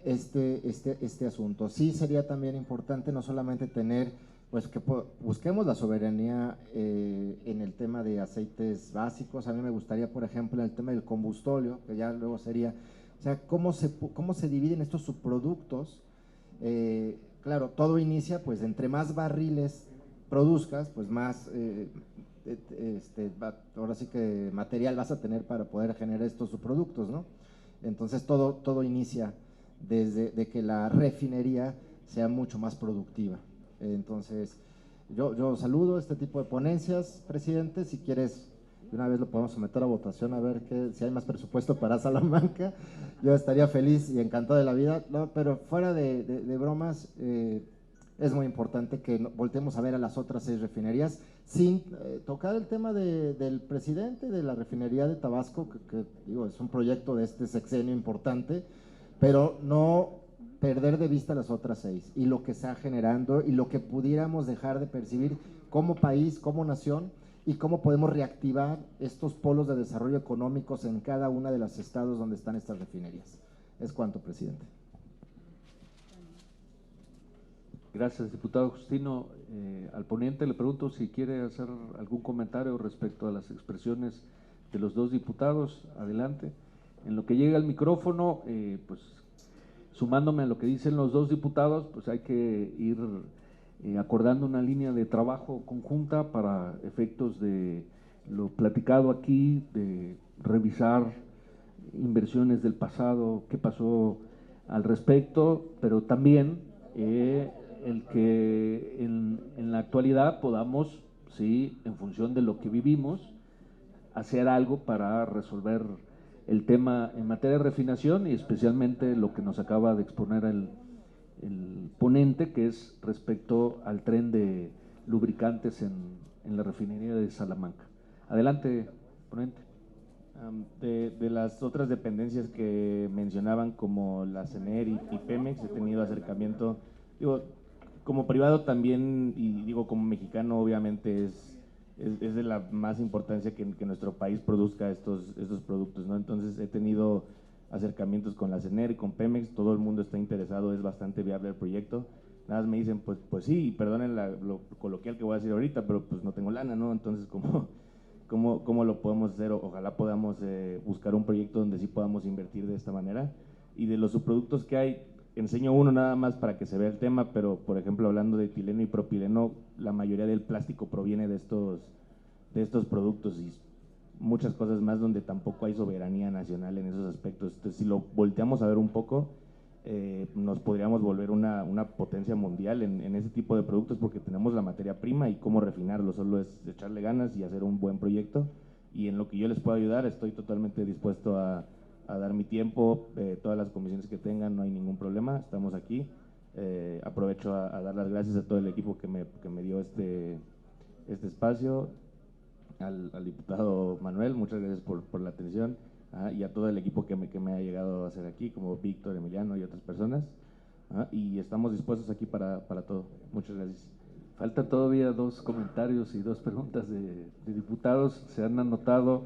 este asunto. Sí sería también importante no solamente tener, pues que busquemos la soberanía en el tema de aceites básicos. A mí me gustaría, por ejemplo, en el tema del combustóleo, que ya luego sería, o sea, cómo se dividen estos subproductos. Claro, todo inicia, pues entre más barriles produzcas, pues más, ahora sí que material vas a tener para poder generar estos subproductos, ¿no? Entonces todo inicia desde de que la refinería sea mucho más productiva. Entonces, yo saludo este tipo de ponencias, presidente. Si quieres, de una vez lo podemos someter a votación a ver si hay más presupuesto para Salamanca. Yo estaría feliz y encantado de la vida, no, pero fuera de bromas, es muy importante que volteemos a ver a las otras 6 refinerías sin tocar el tema del presidente de la refinería de Tabasco, que digo, es un proyecto de este sexenio importante, pero no perder de vista las otras 6 y lo que está generando y lo que pudiéramos dejar de percibir como país, como nación, y cómo podemos reactivar estos polos de desarrollo económicos en cada uno de los estados donde están estas refinerías. Es cuanto, presidente. Gracias, diputado Justino. Al ponente le pregunto si quiere hacer algún comentario respecto a las expresiones de los 2 diputados. Adelante. En lo que llega al micrófono, pues sumándome a lo que dicen los 2 diputados, pues hay que ir acordando una línea de trabajo conjunta para efectos de lo platicado aquí, de revisar inversiones del pasado, qué pasó al respecto, pero también el que en la actualidad podamos, sí, en función de lo que vivimos, hacer algo para resolver el tema en materia de refinación y especialmente lo que nos acaba de exponer el ponente, que es respecto al tren de lubricantes en la refinería de Salamanca. Adelante, ponente. De las otras dependencias que mencionaban, como la CNER y Pemex, he tenido acercamiento, digo, como privado también, y digo como mexicano, obviamente es de la más importancia que nuestro país produzca estos productos, ¿no? Entonces he tenido acercamientos con la CNER y con Pemex, todo el mundo está interesado, es bastante viable el proyecto. Nada más me dicen, pues sí, perdonen lo coloquial que voy a decir ahorita, pero pues no tengo lana, ¿no? Entonces, ¿cómo lo podemos hacer? Ojalá podamos buscar un proyecto donde sí podamos invertir de esta manera. Y de los subproductos que hay, enseño uno nada más para que se vea el tema, pero por ejemplo, hablando de etileno y propileno, la mayoría del plástico proviene de estos productos y muchas cosas más donde tampoco hay soberanía nacional en esos aspectos. Entonces, si lo volteamos a ver un poco, nos podríamos volver una potencia mundial en ese tipo de productos, porque tenemos la materia prima y cómo refinarlo, solo es echarle ganas y hacer un buen proyecto. Y en lo que yo les pueda ayudar, estoy totalmente dispuesto a dar mi tiempo, todas las comisiones que tengan, no hay ningún problema, estamos aquí. Aprovecho a dar las gracias a todo el equipo que me dio este espacio, al diputado Manuel, muchas gracias por la atención, y a todo el equipo que me ha llegado a hacer aquí, como Víctor, Emiliano y otras personas, y estamos dispuestos aquí para todo. Muchas gracias. Faltan todavía 2 comentarios y 2 preguntas de diputados. Se han anotado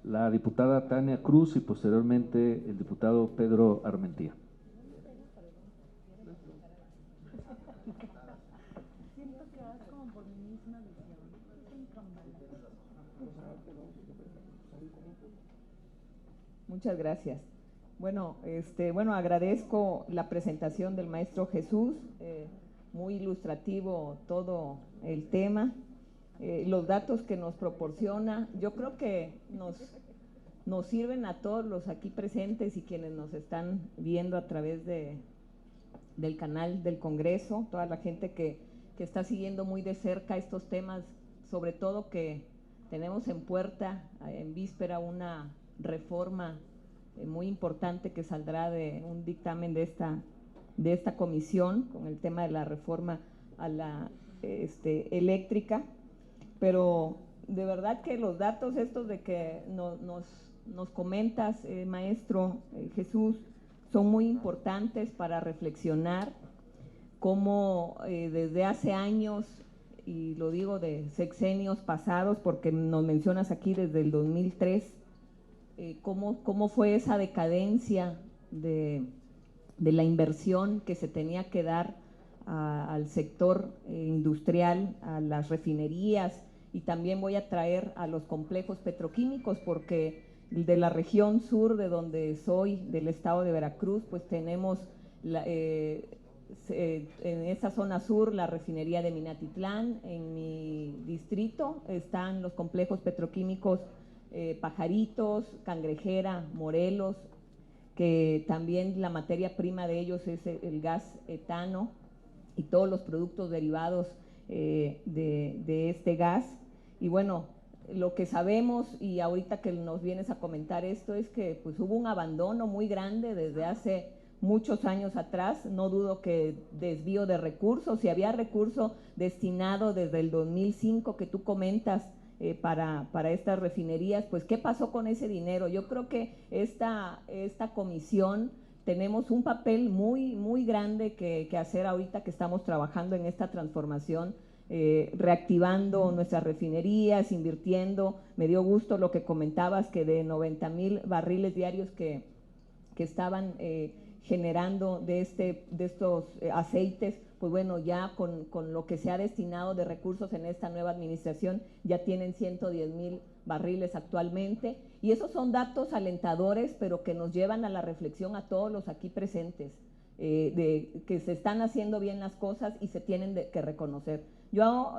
la diputada Tania Cruz y posteriormente el diputado Pedro Armentía. Muchas gracias. Bueno, agradezco la presentación del maestro Jesús, muy ilustrativo todo el tema, los datos que nos proporciona, yo creo que nos sirven a todos los aquí presentes y quienes nos están viendo a través del canal del Congreso, toda la gente que está siguiendo muy de cerca estos temas, sobre todo que tenemos en puerta, en víspera, una reforma muy importante que saldrá de un dictamen de esta comisión con el tema de la reforma a la eléctrica, pero de verdad que los datos estos de que nos comentas, maestro Jesús, son muy importantes para reflexionar cómo desde hace años, y lo digo de sexenios pasados porque nos mencionas aquí desde el 2003, cómo fue esa decadencia de la inversión que se tenía que dar al sector industrial, a las refinerías, y también voy a traer a los complejos petroquímicos porque de la región sur de donde soy, del estado de Veracruz, pues tenemos en esa zona sur la refinería de Minatitlán, en mi distrito están los complejos petroquímicos Pajaritos, Cangrejera, Morelos, que también la materia prima de ellos es el gas etano y todos los productos derivados de este gas. Y bueno, lo que sabemos, y ahorita que nos vienes a comentar esto, es que pues hubo un abandono muy grande desde hace muchos años atrás. No dudo que desvío de recursos, si había recurso destinado desde el 2005 que tú comentas para estas refinerías, pues ¿qué pasó con ese dinero? Yo creo que esta comisión tenemos un papel muy grande que hacer ahorita que estamos trabajando en esta transformación, reactivando nuestras refinerías, invirtiendo. Me dio gusto lo que comentabas, que de 90,000 barriles diarios que estaban generando de estos aceites, pues bueno, ya con lo que se ha destinado de recursos en esta nueva administración, ya tienen 110,000 barriles actualmente, y esos son datos alentadores, pero que nos llevan a la reflexión a todos los aquí presentes, de que se están haciendo bien las cosas y se tienen que reconocer. Yo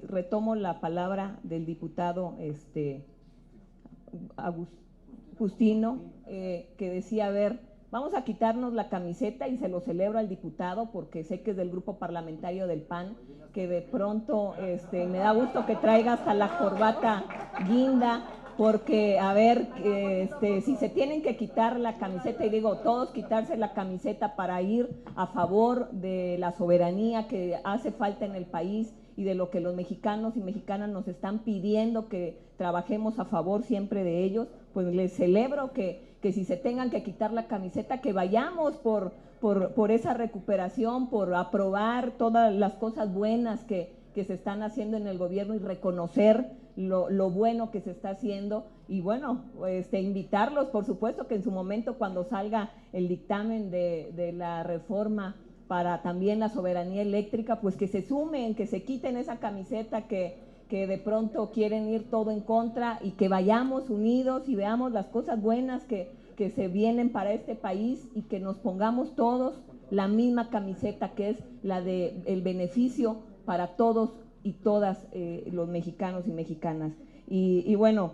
retomo la palabra del diputado Agustino, que decía, a ver, vamos a quitarnos la camiseta, y se lo celebro al diputado porque sé que es del grupo parlamentario del PAN, que de pronto me da gusto que traiga hasta la corbata guinda, porque a ver, si se tienen que quitar la camiseta, y digo todos quitarse la camiseta para ir a favor de la soberanía que hace falta en el país y de lo que los mexicanos y mexicanas nos están pidiendo que trabajemos a favor siempre de ellos, pues les celebro que si se tengan que quitar la camiseta, que vayamos por esa recuperación, por aprobar todas las cosas buenas que se están haciendo en el gobierno y reconocer lo bueno que se está haciendo. Y bueno, invitarlos, por supuesto, que en su momento, cuando salga el dictamen de la reforma para también la soberanía eléctrica, pues que se sumen, que se quiten esa camiseta que de pronto quieren ir todo en contra, y que vayamos unidos y veamos las cosas buenas que se vienen para este país, y que nos pongamos todos la misma camiseta, que es la de el beneficio para todos y todas los mexicanos y mexicanas. Y bueno,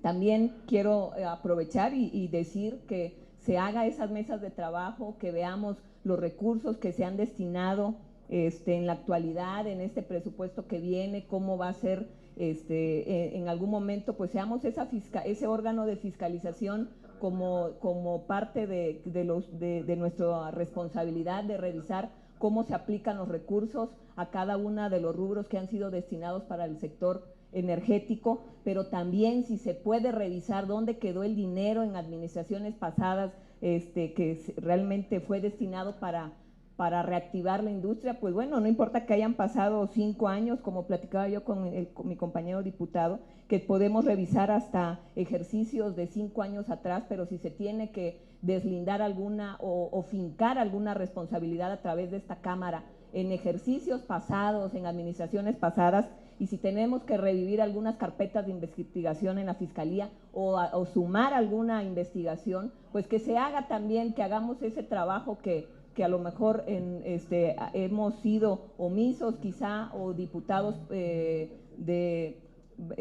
también quiero aprovechar y decir que se haga esas mesas de trabajo, que veamos los recursos que se han destinado en la actualidad, en este presupuesto que viene, cómo va a ser en algún momento pues seamos ese órgano de fiscalización como parte de nuestra responsabilidad de revisar cómo se aplican los recursos a cada uno de los rubros que han sido destinados para el sector energético, pero también si se puede revisar dónde quedó el dinero en administraciones pasadas que realmente fue destinado para reactivar la industria. Pues bueno, no importa que hayan pasado 5 años, como platicaba yo con mi compañero diputado, que podemos revisar hasta ejercicios de 5 años atrás, pero si se tiene que deslindar alguna o fincar alguna responsabilidad a través de esta Cámara en ejercicios pasados, en administraciones pasadas, y si tenemos que revivir algunas carpetas de investigación en la Fiscalía o sumar alguna investigación, pues que se haga también, que hagamos ese trabajo que a lo mejor hemos sido omisos quizá, o diputados de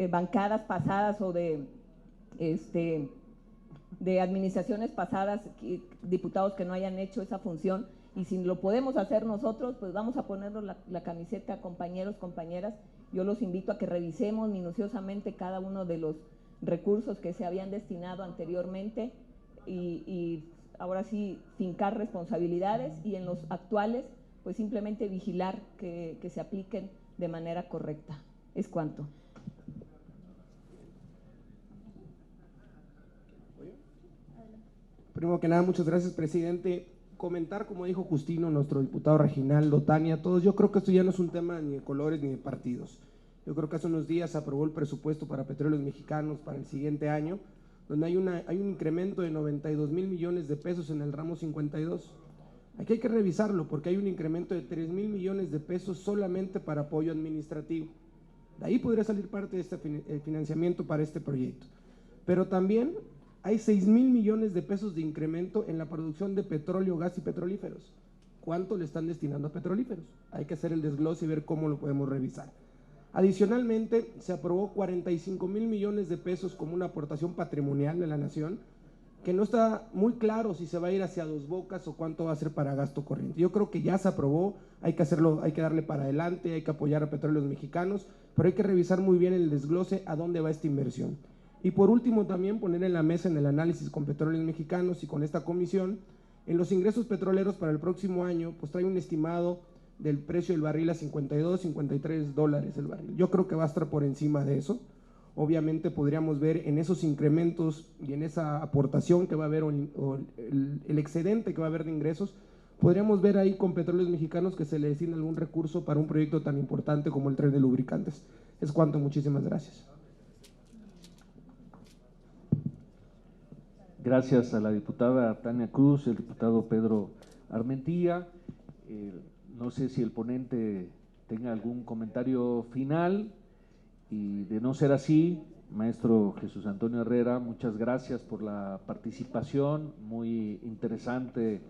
bancadas pasadas o de administraciones pasadas, diputados que no hayan hecho esa función. Y si lo podemos hacer nosotros, pues vamos a ponernos la camiseta, compañeros, compañeras. Yo los invito a que revisemos minuciosamente cada uno de los recursos que se habían destinado anteriormente y ahora sí fincar responsabilidades, y en los actuales pues simplemente vigilar que se apliquen de manera correcta. Es cuanto. Primero que nada, muchas gracias, presidente. Comentar, como dijo Justino, nuestro diputado Reginaldo, Tania, todos, yo creo que esto ya no es un tema ni de colores ni de partidos. Yo creo que hace unos días se aprobó el presupuesto para Petróleos Mexicanos para el siguiente año, donde hay un incremento de 92,000 millones de pesos en el ramo 52. Aquí hay que revisarlo porque hay un incremento de 3,000 millones de pesos solamente para apoyo administrativo. De ahí podría salir parte de este financiamiento para este proyecto. Pero también hay 6,000 millones de pesos de incremento en la producción de petróleo, gas y petrolíferos. ¿Cuánto le están destinando a petrolíferos? Hay que hacer el desglose y ver cómo lo podemos revisar. Adicionalmente, se aprobó 45,000 millones de pesos como una aportación patrimonial de la nación, que no está muy claro si se va a ir hacia Dos Bocas o cuánto va a ser para gasto corriente. Yo creo que ya se aprobó, hay que hacerlo, hay que darle para adelante, hay que apoyar a Petróleos Mexicanos, pero hay que revisar muy bien el desglose a dónde va esta inversión. Y por último, también poner en la mesa en el análisis con Petróleos Mexicanos y con esta comisión, en los ingresos petroleros para el próximo año, pues trae un estimado del precio del barril a 52, 53 dólares el barril. Yo creo que va a estar por encima de eso. Obviamente podríamos ver en esos incrementos y en esa aportación que va a haber, o el excedente que va a haber de ingresos, podríamos ver ahí con Petróleos Mexicanos que se le destina algún recurso para un proyecto tan importante como el tren de lubricantes. Es cuanto, muchísimas gracias. Gracias a la diputada Tania Cruz, el diputado Pedro Armentía. No sé si el ponente tenga algún comentario final, y de no ser así, maestro Jesús Antonio Herrera, muchas gracias por la participación, muy interesante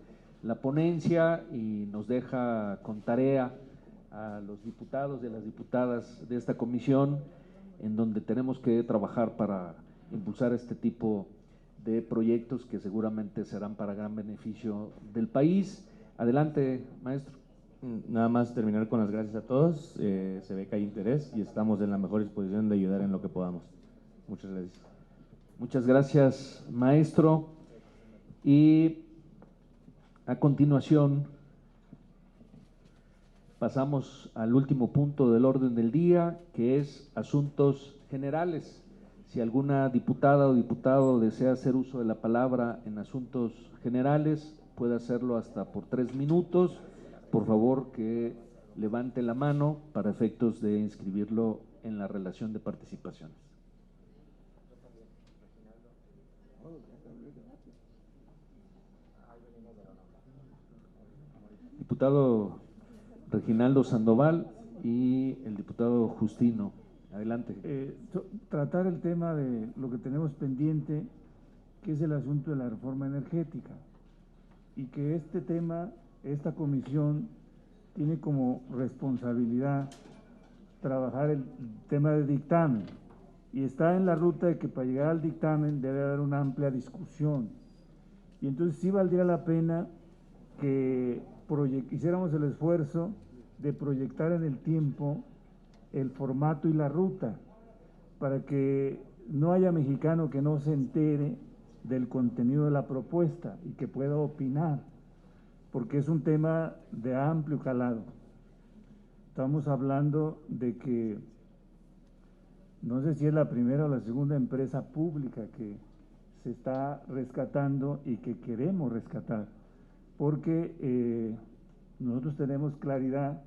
la ponencia, y nos deja con tarea a los diputados y a las diputadas de esta comisión, en donde tenemos que trabajar para impulsar este tipo de proyectos que seguramente serán para gran beneficio del país. Adelante, maestro. Nada más terminar con las gracias a todos. Se ve que hay interés y estamos en la mejor disposición de ayudar en lo que podamos. Muchas gracias. Muchas gracias, maestro. Y a continuación pasamos al último punto del orden del día, que es asuntos generales. Si alguna diputada o diputado desea hacer uso de la palabra en asuntos generales, puede hacerlo hasta por 3 minutos. Por favor, que levante la mano para efectos de inscribirlo en la relación de participaciones. Diputado Reginaldo Sandoval y el diputado Justino. Adelante. Tratar el tema de lo que tenemos pendiente, que es el asunto de la reforma energética, y que este tema, esta comisión tiene como responsabilidad trabajar el tema de dictamen, y está en la ruta de que para llegar al dictamen debe haber una amplia discusión, y entonces sí valdría la pena que hiciéramos el esfuerzo de proyectar en el tiempo el formato y la ruta, para que no haya mexicano que no se entere del contenido de la propuesta y que pueda opinar, porque es un tema de amplio calado. Estamos hablando de que no sé si es la primera o la segunda empresa pública que se está rescatando y que queremos rescatar, porque nosotros tenemos claridad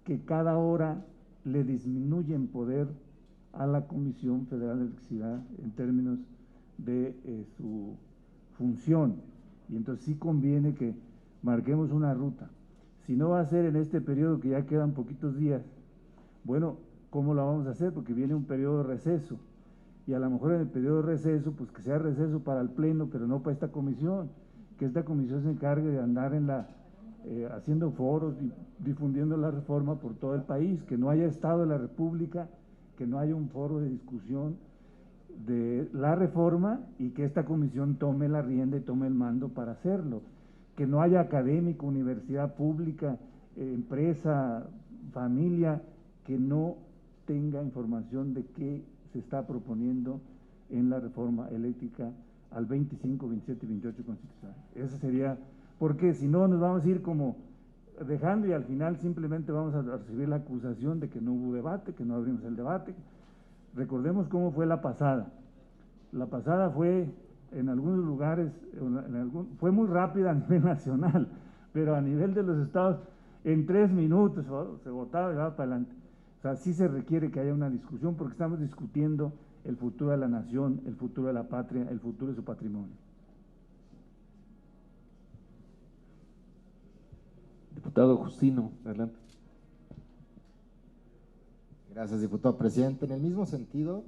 que cada hora le disminuyen poder a la Comisión Federal de Electricidad en términos de su función, y entonces sí conviene que marquemos una ruta. Si no va a ser en este periodo, que ya quedan poquitos días, bueno, ¿cómo lo vamos a hacer? Porque viene un periodo de receso, y a lo mejor en el periodo de receso, pues que sea receso para el Pleno, pero no para esta comisión, que esta comisión se encargue de andar en haciendo foros, difundiendo la reforma por todo el país, que no haya Estado de la República, que no haya un foro de discusión de la reforma y que esta comisión tome la rienda y tome el mando para hacerlo, que no haya académico, universidad pública, empresa, familia, que no tenga información de qué se está proponiendo en la reforma eléctrica al 25, 27 y 28 constitucional. Ese sería, porque si no nos vamos a ir como dejando y al final simplemente vamos a recibir la acusación de que no hubo debate, que no abrimos el debate. Recordemos cómo fue la pasada. La pasada fue en algunos lugares, fue muy rápida a nivel nacional, pero a nivel de los estados, en 3 minutos se votaba y va para adelante. O sea, sí se requiere que haya una discusión porque estamos discutiendo el futuro de la nación, el futuro de la patria, el futuro de su patrimonio. Diputado Justino, adelante. Gracias, diputado presidente. En el mismo sentido,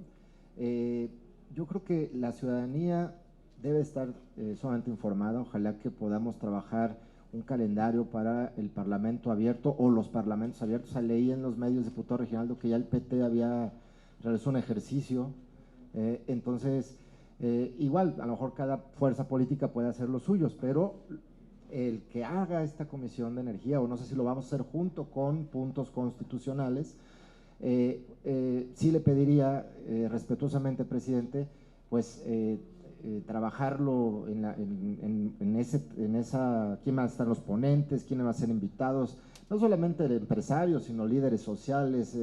yo creo que la ciudadanía debe estar sumamente informada. Ojalá que podamos trabajar un calendario para el Parlamento abierto o los parlamentos abiertos. Leí en los medios, diputado Reginaldo, que ya el PT había realizado un ejercicio. Entonces, igual, a lo mejor cada fuerza política puede hacer los suyos, pero el que haga esta Comisión de Energía, o no sé si lo vamos a hacer junto con puntos constitucionales, sí le pediría respetuosamente, presidente, pues trabajarlo en esa, quién van a estar los ponentes, quiénes van a ser invitados, no solamente empresarios, sino líderes sociales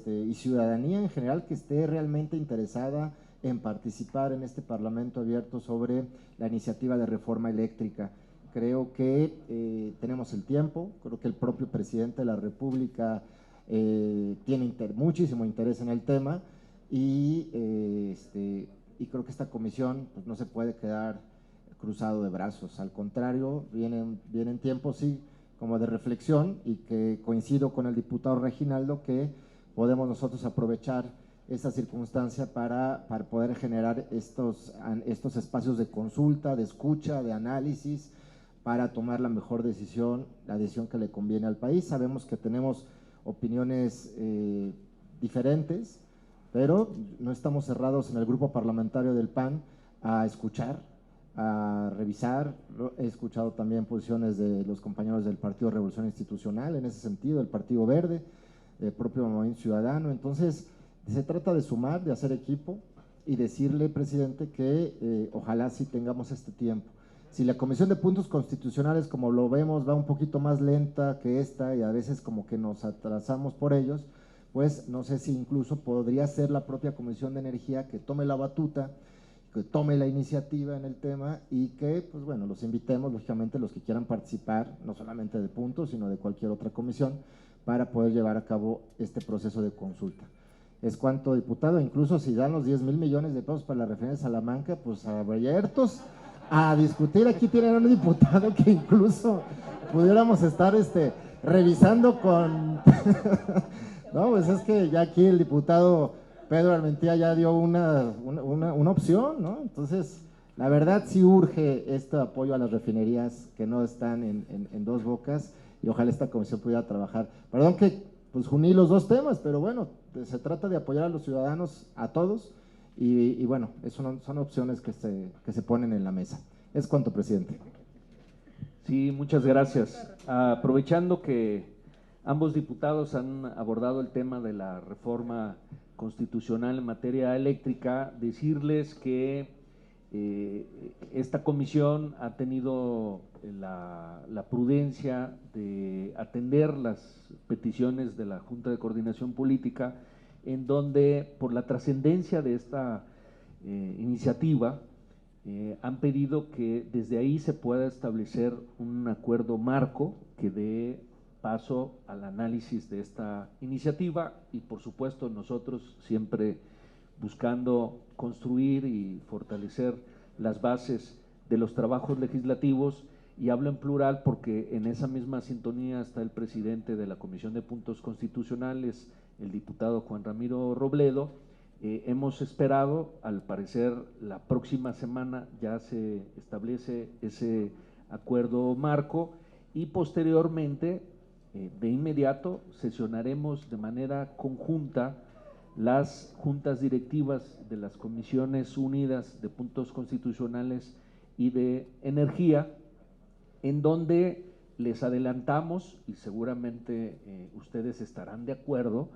y ciudadanía en general que esté realmente interesada en participar en este Parlamento abierto sobre la iniciativa de reforma eléctrica. Creo que tenemos el tiempo, creo que el propio presidente de la República tiene muchísimo interés en el tema y creo que esta comisión pues, no se puede quedar cruzado de brazos, al contrario, vienen tiempos sí como de reflexión y que coincido con el diputado Reginaldo que podemos nosotros aprovechar esta circunstancia para poder generar estos espacios de consulta, de escucha, de análisis, para tomar la mejor decisión, la decisión que le conviene al país. Sabemos que tenemos opiniones diferentes, pero no estamos cerrados en el grupo parlamentario del PAN a escuchar, a revisar. He escuchado también posiciones de los compañeros del Partido Revolución Institucional, en ese sentido, el Partido Verde, el propio Movimiento Ciudadano. Entonces, se trata de sumar, de hacer equipo y decirle, presidente, que ojalá sí tengamos este tiempo. Si la Comisión de Puntos Constitucionales, como lo vemos, va un poquito más lenta que esta y a veces como que nos atrasamos por ellos, pues no sé si incluso podría ser la propia Comisión de Energía que tome la batuta, que tome la iniciativa en el tema y que, pues bueno, los invitemos, lógicamente, los que quieran participar, no solamente de puntos, sino de cualquier otra comisión, para poder llevar a cabo este proceso de consulta. Es cuanto, diputado, incluso si dan los 10,000 millones de pesos para la refinería de Salamanca, pues abiertos a discutir. Aquí tienen un diputado que incluso pudiéramos estar revisando con… No, pues es que ya aquí el diputado Pedro Armentía ya dio una opción, ¿no? Entonces, la verdad sí urge este apoyo a las refinerías que no están en dos bocas y ojalá esta comisión pudiera trabajar. Perdón que pues uní los dos temas, pero bueno, se trata de apoyar a los ciudadanos, a todos, y bueno, son opciones que se ponen en la mesa. Es cuanto, presidente. Sí, muchas gracias. Aprovechando que ambos diputados han abordado el tema de la reforma Constitucional en materia eléctrica, decirles que esta comisión ha tenido la prudencia de atender las peticiones de la Junta de Coordinación Política, en donde por la trascendencia de esta iniciativa han pedido que desde ahí se pueda establecer un acuerdo marco que dé paso al análisis de esta iniciativa y por supuesto nosotros siempre buscando construir y fortalecer las bases de los trabajos legislativos, y hablo en plural porque en esa misma sintonía está el presidente de la Comisión de Puntos Constitucionales, el diputado Juan Ramiro Robledo. Hemos esperado, al parecer la próxima semana ya se establece ese acuerdo marco y posteriormente, de inmediato, sesionaremos de manera conjunta las juntas directivas de las Comisiones Unidas de Puntos Constitucionales y de Energía, en donde les adelantamos, y seguramente ustedes estarán de acuerdo,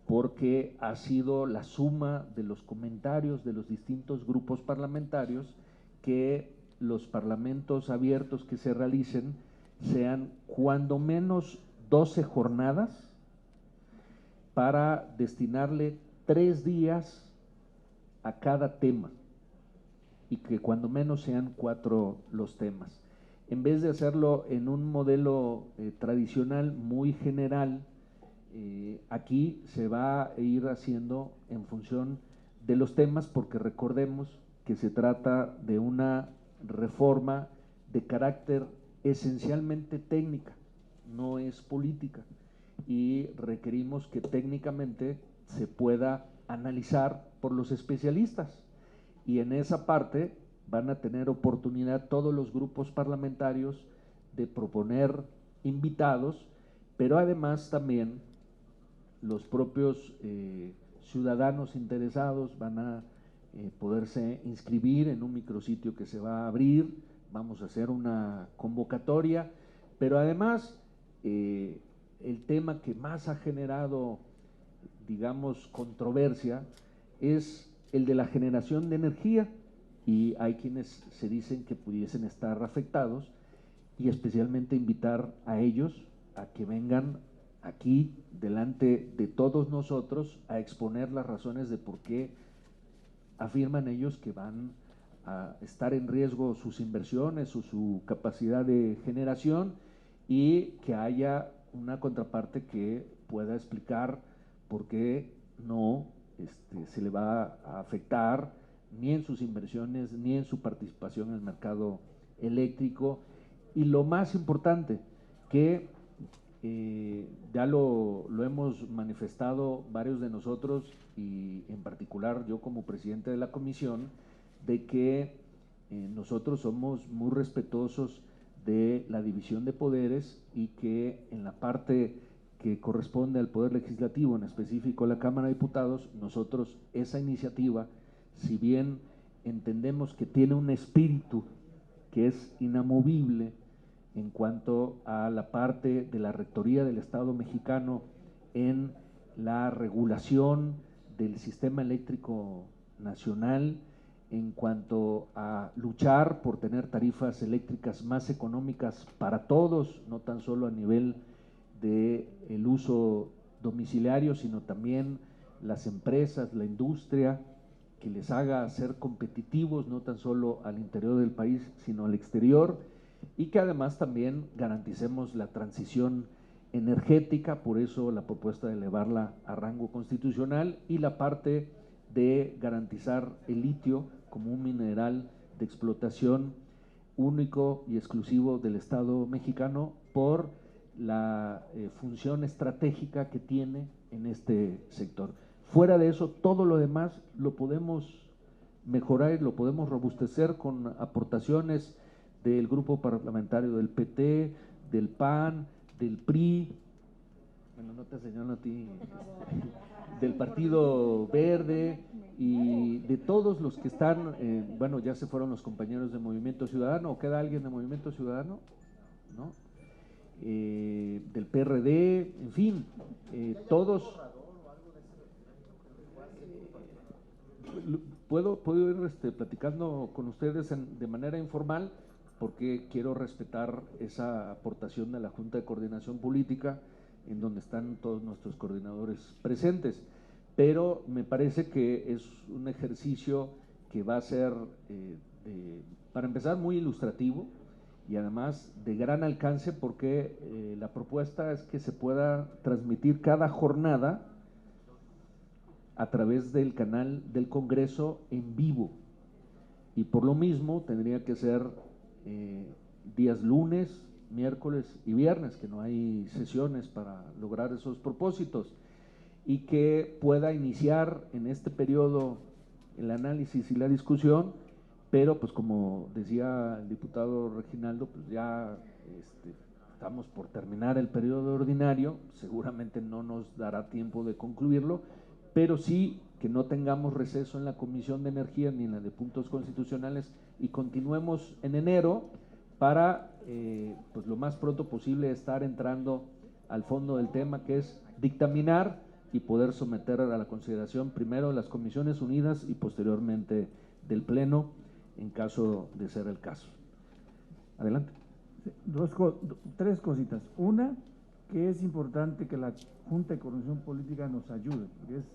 porque ha sido la suma de los comentarios de los distintos grupos parlamentarios, que los parlamentos abiertos que se realicen sean cuando menos 12 jornadas, para destinarle 3 días a cada tema y que cuando menos sean 4 los temas. En vez de hacerlo en un modelo tradicional muy general, aquí se va a ir haciendo en función de los temas, porque recordemos que se trata de una reforma de carácter esencialmente técnica, no es política, y requerimos que técnicamente se pueda analizar por los especialistas, y en esa parte van a tener oportunidad todos los grupos parlamentarios de proponer invitados, pero además también los propios ciudadanos interesados van a poderse inscribir en un micrositio que se va a abrir. Vamos a hacer una convocatoria, pero además el tema que más ha generado, digamos, controversia es el de la generación de energía, y hay quienes se dicen que pudiesen estar afectados, y especialmente invitar a ellos a que vengan aquí delante de todos nosotros a exponer las razones de por qué afirman ellos que van a estar en riesgo sus inversiones o su capacidad de generación, y que haya una contraparte que pueda explicar por qué no se le va a afectar ni en sus inversiones ni en su participación en el mercado eléctrico. Y lo más importante, que ya lo hemos manifestado varios de nosotros, y en particular yo como presidente de la comisión, de que nosotros somos muy respetuosos de la división de poderes, y que en la parte que corresponde al Poder Legislativo, en específico la Cámara de Diputados, nosotros esa iniciativa, si bien entendemos que tiene un espíritu que es inamovible en cuanto a la parte de la Rectoría del Estado mexicano en la regulación del sistema eléctrico nacional, en cuanto a luchar por tener tarifas eléctricas más económicas para todos, no tan solo a nivel de el uso domiciliario, sino también las empresas, la industria, que les haga ser competitivos no tan solo al interior del país, sino al exterior, y que además también garanticemos la transición energética. Por eso la propuesta de elevarla a rango constitucional, y la parte de garantizar el litio como un mineral de explotación único y exclusivo del Estado mexicano por la función estratégica que tiene en este sector. Fuera de eso, todo lo demás lo podemos mejorar y lo podemos robustecer con aportaciones del grupo parlamentario del PT, del PAN, del PRI, bueno, no te señalo a ti, del Partido Verde, y de todos los que están, bueno, ya se fueron los compañeros de Movimiento Ciudadano, ¿o queda alguien de Movimiento Ciudadano? ¿No? Del PRD, en fin, todos. puedo ir platicando con ustedes de manera informal, porque quiero respetar esa aportación de la Junta de Coordinación Política, en donde están todos nuestros coordinadores presentes. Pero me parece que es un ejercicio que va a ser, para empezar, muy ilustrativo y además de gran alcance, porque la propuesta es que se pueda transmitir cada jornada a través del canal del Congreso en vivo, y por lo mismo tendría que ser días lunes, miércoles y viernes, que no hay sesiones para lograr esos propósitos, y que pueda iniciar en este periodo el análisis y la discusión, pero pues como decía el diputado Reginaldo, pues ya estamos por terminar el periodo ordinario, seguramente no nos dará tiempo de concluirlo, pero sí que no tengamos receso en la Comisión de Energía ni en la de Puntos Constitucionales, y continuemos en enero para pues lo más pronto posible estar entrando al fondo del tema, que es dictaminar y poder someter a la consideración primero de las Comisiones Unidas y posteriormente del Pleno, en caso de ser el caso. Adelante. Tres cositas. Una, que es importante que la Junta de Coordinación Política nos ayude, porque es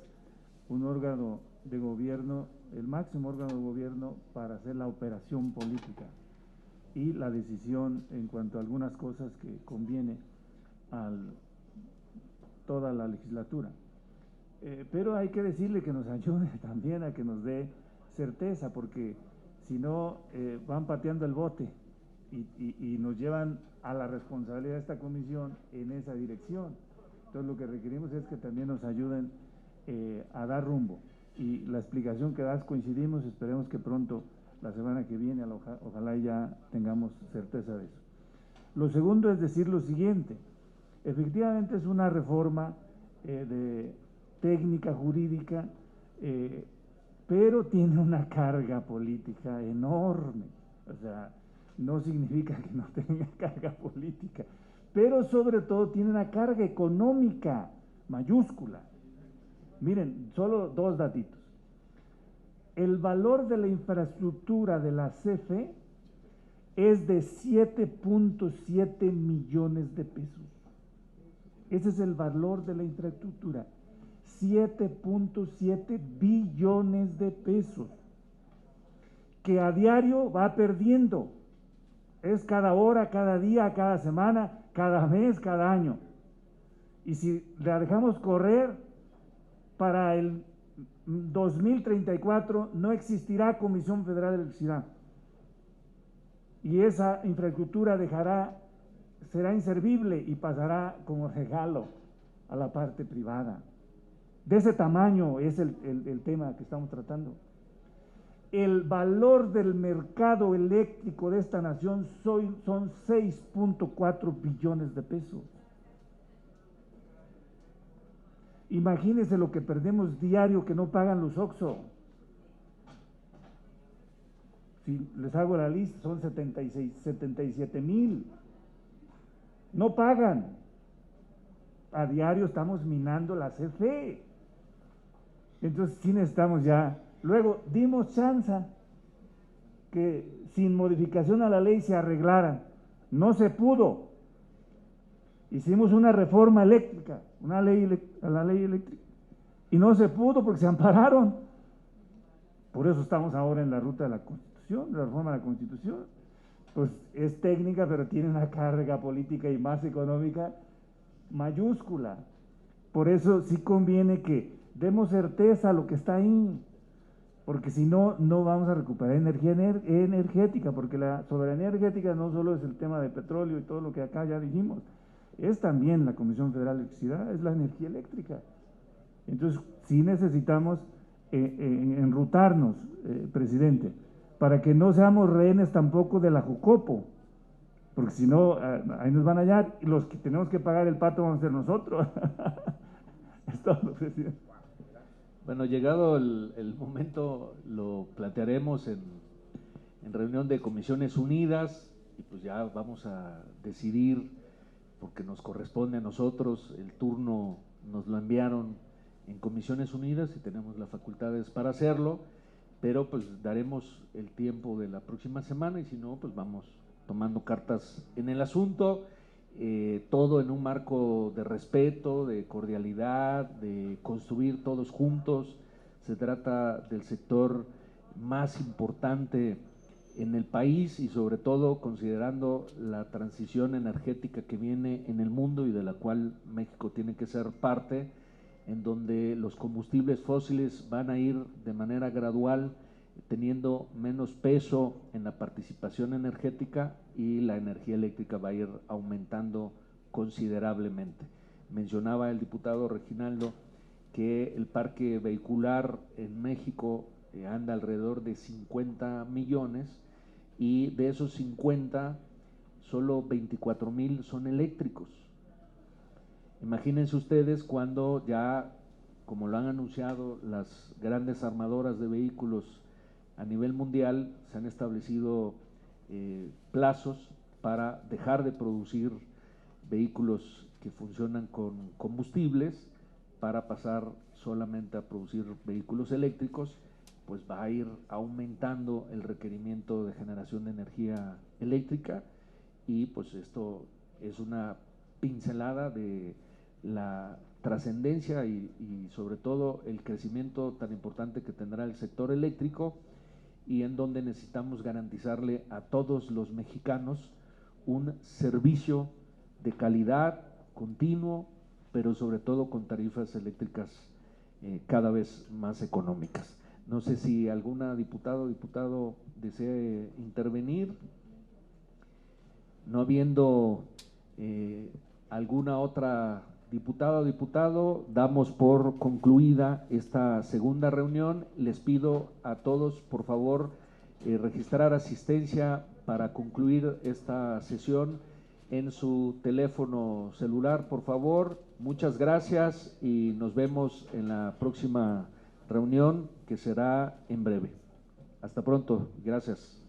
un órgano de gobierno, el máximo órgano de gobierno para hacer la operación política y la decisión en cuanto a algunas cosas que conviene a toda la legislatura. Pero hay que decirle que nos ayude también a que nos dé certeza, porque si no van pateando el bote y nos llevan a la responsabilidad de esta comisión en esa dirección. Entonces lo que requerimos es que también nos ayuden a dar rumbo, y la explicación que das coincidimos, esperemos que pronto, la semana que viene, ojalá ya tengamos certeza de eso. Lo segundo es decir lo siguiente: efectivamente es una reforma de técnica jurídica, pero tiene una carga política enorme. O sea, no significa que no tenga carga política, pero sobre todo tiene una carga económica mayúscula. Miren, solo dos datitos. El valor de la infraestructura de la CFE es de 7.7 millones de pesos. Ese es el valor de la infraestructura, 7.7 billones de pesos, que a diario va perdiendo. Es cada hora, cada día, cada semana, cada mes, cada año. Y si la dejamos correr, para el 2034 no existirá Comisión Federal de Electricidad, y esa infraestructura será inservible y pasará como regalo a la parte privada. De ese tamaño es el tema que estamos tratando. El valor del mercado eléctrico de esta nación son 6.4 billones de pesos. Imagínense lo que perdemos diario que no pagan los OXXO. Si les hago la lista, son 77,000. No pagan. A diario estamos minando la CFE. Entonces sí necesitamos ya. Luego dimos chance que sin modificación a la ley se arreglaran. No se pudo. Hicimos una reforma eléctrica, a la ley eléctrica, y no se pudo porque se ampararon. Por eso estamos ahora en la ruta de la Constitución, de la reforma de la Constitución. Pues es técnica, pero tiene una carga política y más económica mayúscula. Por eso sí conviene que demos certeza a lo que está ahí, porque si no, no vamos a recuperar energía energética, porque la soberanía energética no solo es el tema de petróleo y todo lo que acá ya dijimos, es también la Comisión Federal de Electricidad, es la energía eléctrica. Entonces, sí necesitamos enrutarnos, presidente, para que no seamos rehenes tampoco de la Jucopo, porque si no, ahí nos van a hallar, y los que tenemos que pagar el pato vamos a ser nosotros. Es todo, presidente. Bueno, llegado el momento, lo plantearemos en reunión de Comisiones Unidas, y pues ya vamos a decidir, porque nos corresponde a nosotros, el turno nos lo enviaron en Comisiones Unidas y tenemos las facultades para hacerlo, pero pues daremos el tiempo de la próxima semana y si no, pues vamos tomando cartas en el asunto, todo en un marco de respeto, de cordialidad, de construir todos juntos. Se trata del sector más importante en el país y sobre todo considerando la transición energética que viene en el mundo y de la cual México tiene que ser parte, en donde los combustibles fósiles van a ir de manera gradual teniendo menos peso en la participación energética y la energía eléctrica va a ir aumentando considerablemente. Mencionaba el diputado Reginaldo que el parque vehicular en México anda alrededor de 50 millones y de esos 50, solo 24,000 son eléctricos. Imagínense ustedes cuando ya, como lo han anunciado las grandes armadoras de vehículos a nivel mundial, se han establecido plazos para dejar de producir vehículos que funcionan con combustibles para pasar solamente a producir vehículos eléctricos, pues va a ir aumentando el requerimiento de generación de energía eléctrica y pues esto es una pincelada de la trascendencia y sobre todo el crecimiento tan importante que tendrá el sector eléctrico y en donde necesitamos garantizarle a todos los mexicanos un servicio de calidad, continuo, pero sobre todo con tarifas eléctricas cada vez más económicas. No sé si alguna diputado o diputado desee intervenir. No habiendo alguna otra diputada o diputado, damos por concluida esta segunda reunión. Les pido a todos, por favor, registrar asistencia para concluir esta sesión en su teléfono celular, por favor. Muchas gracias y nos vemos en la próxima reunión que será en breve. Hasta pronto. Gracias.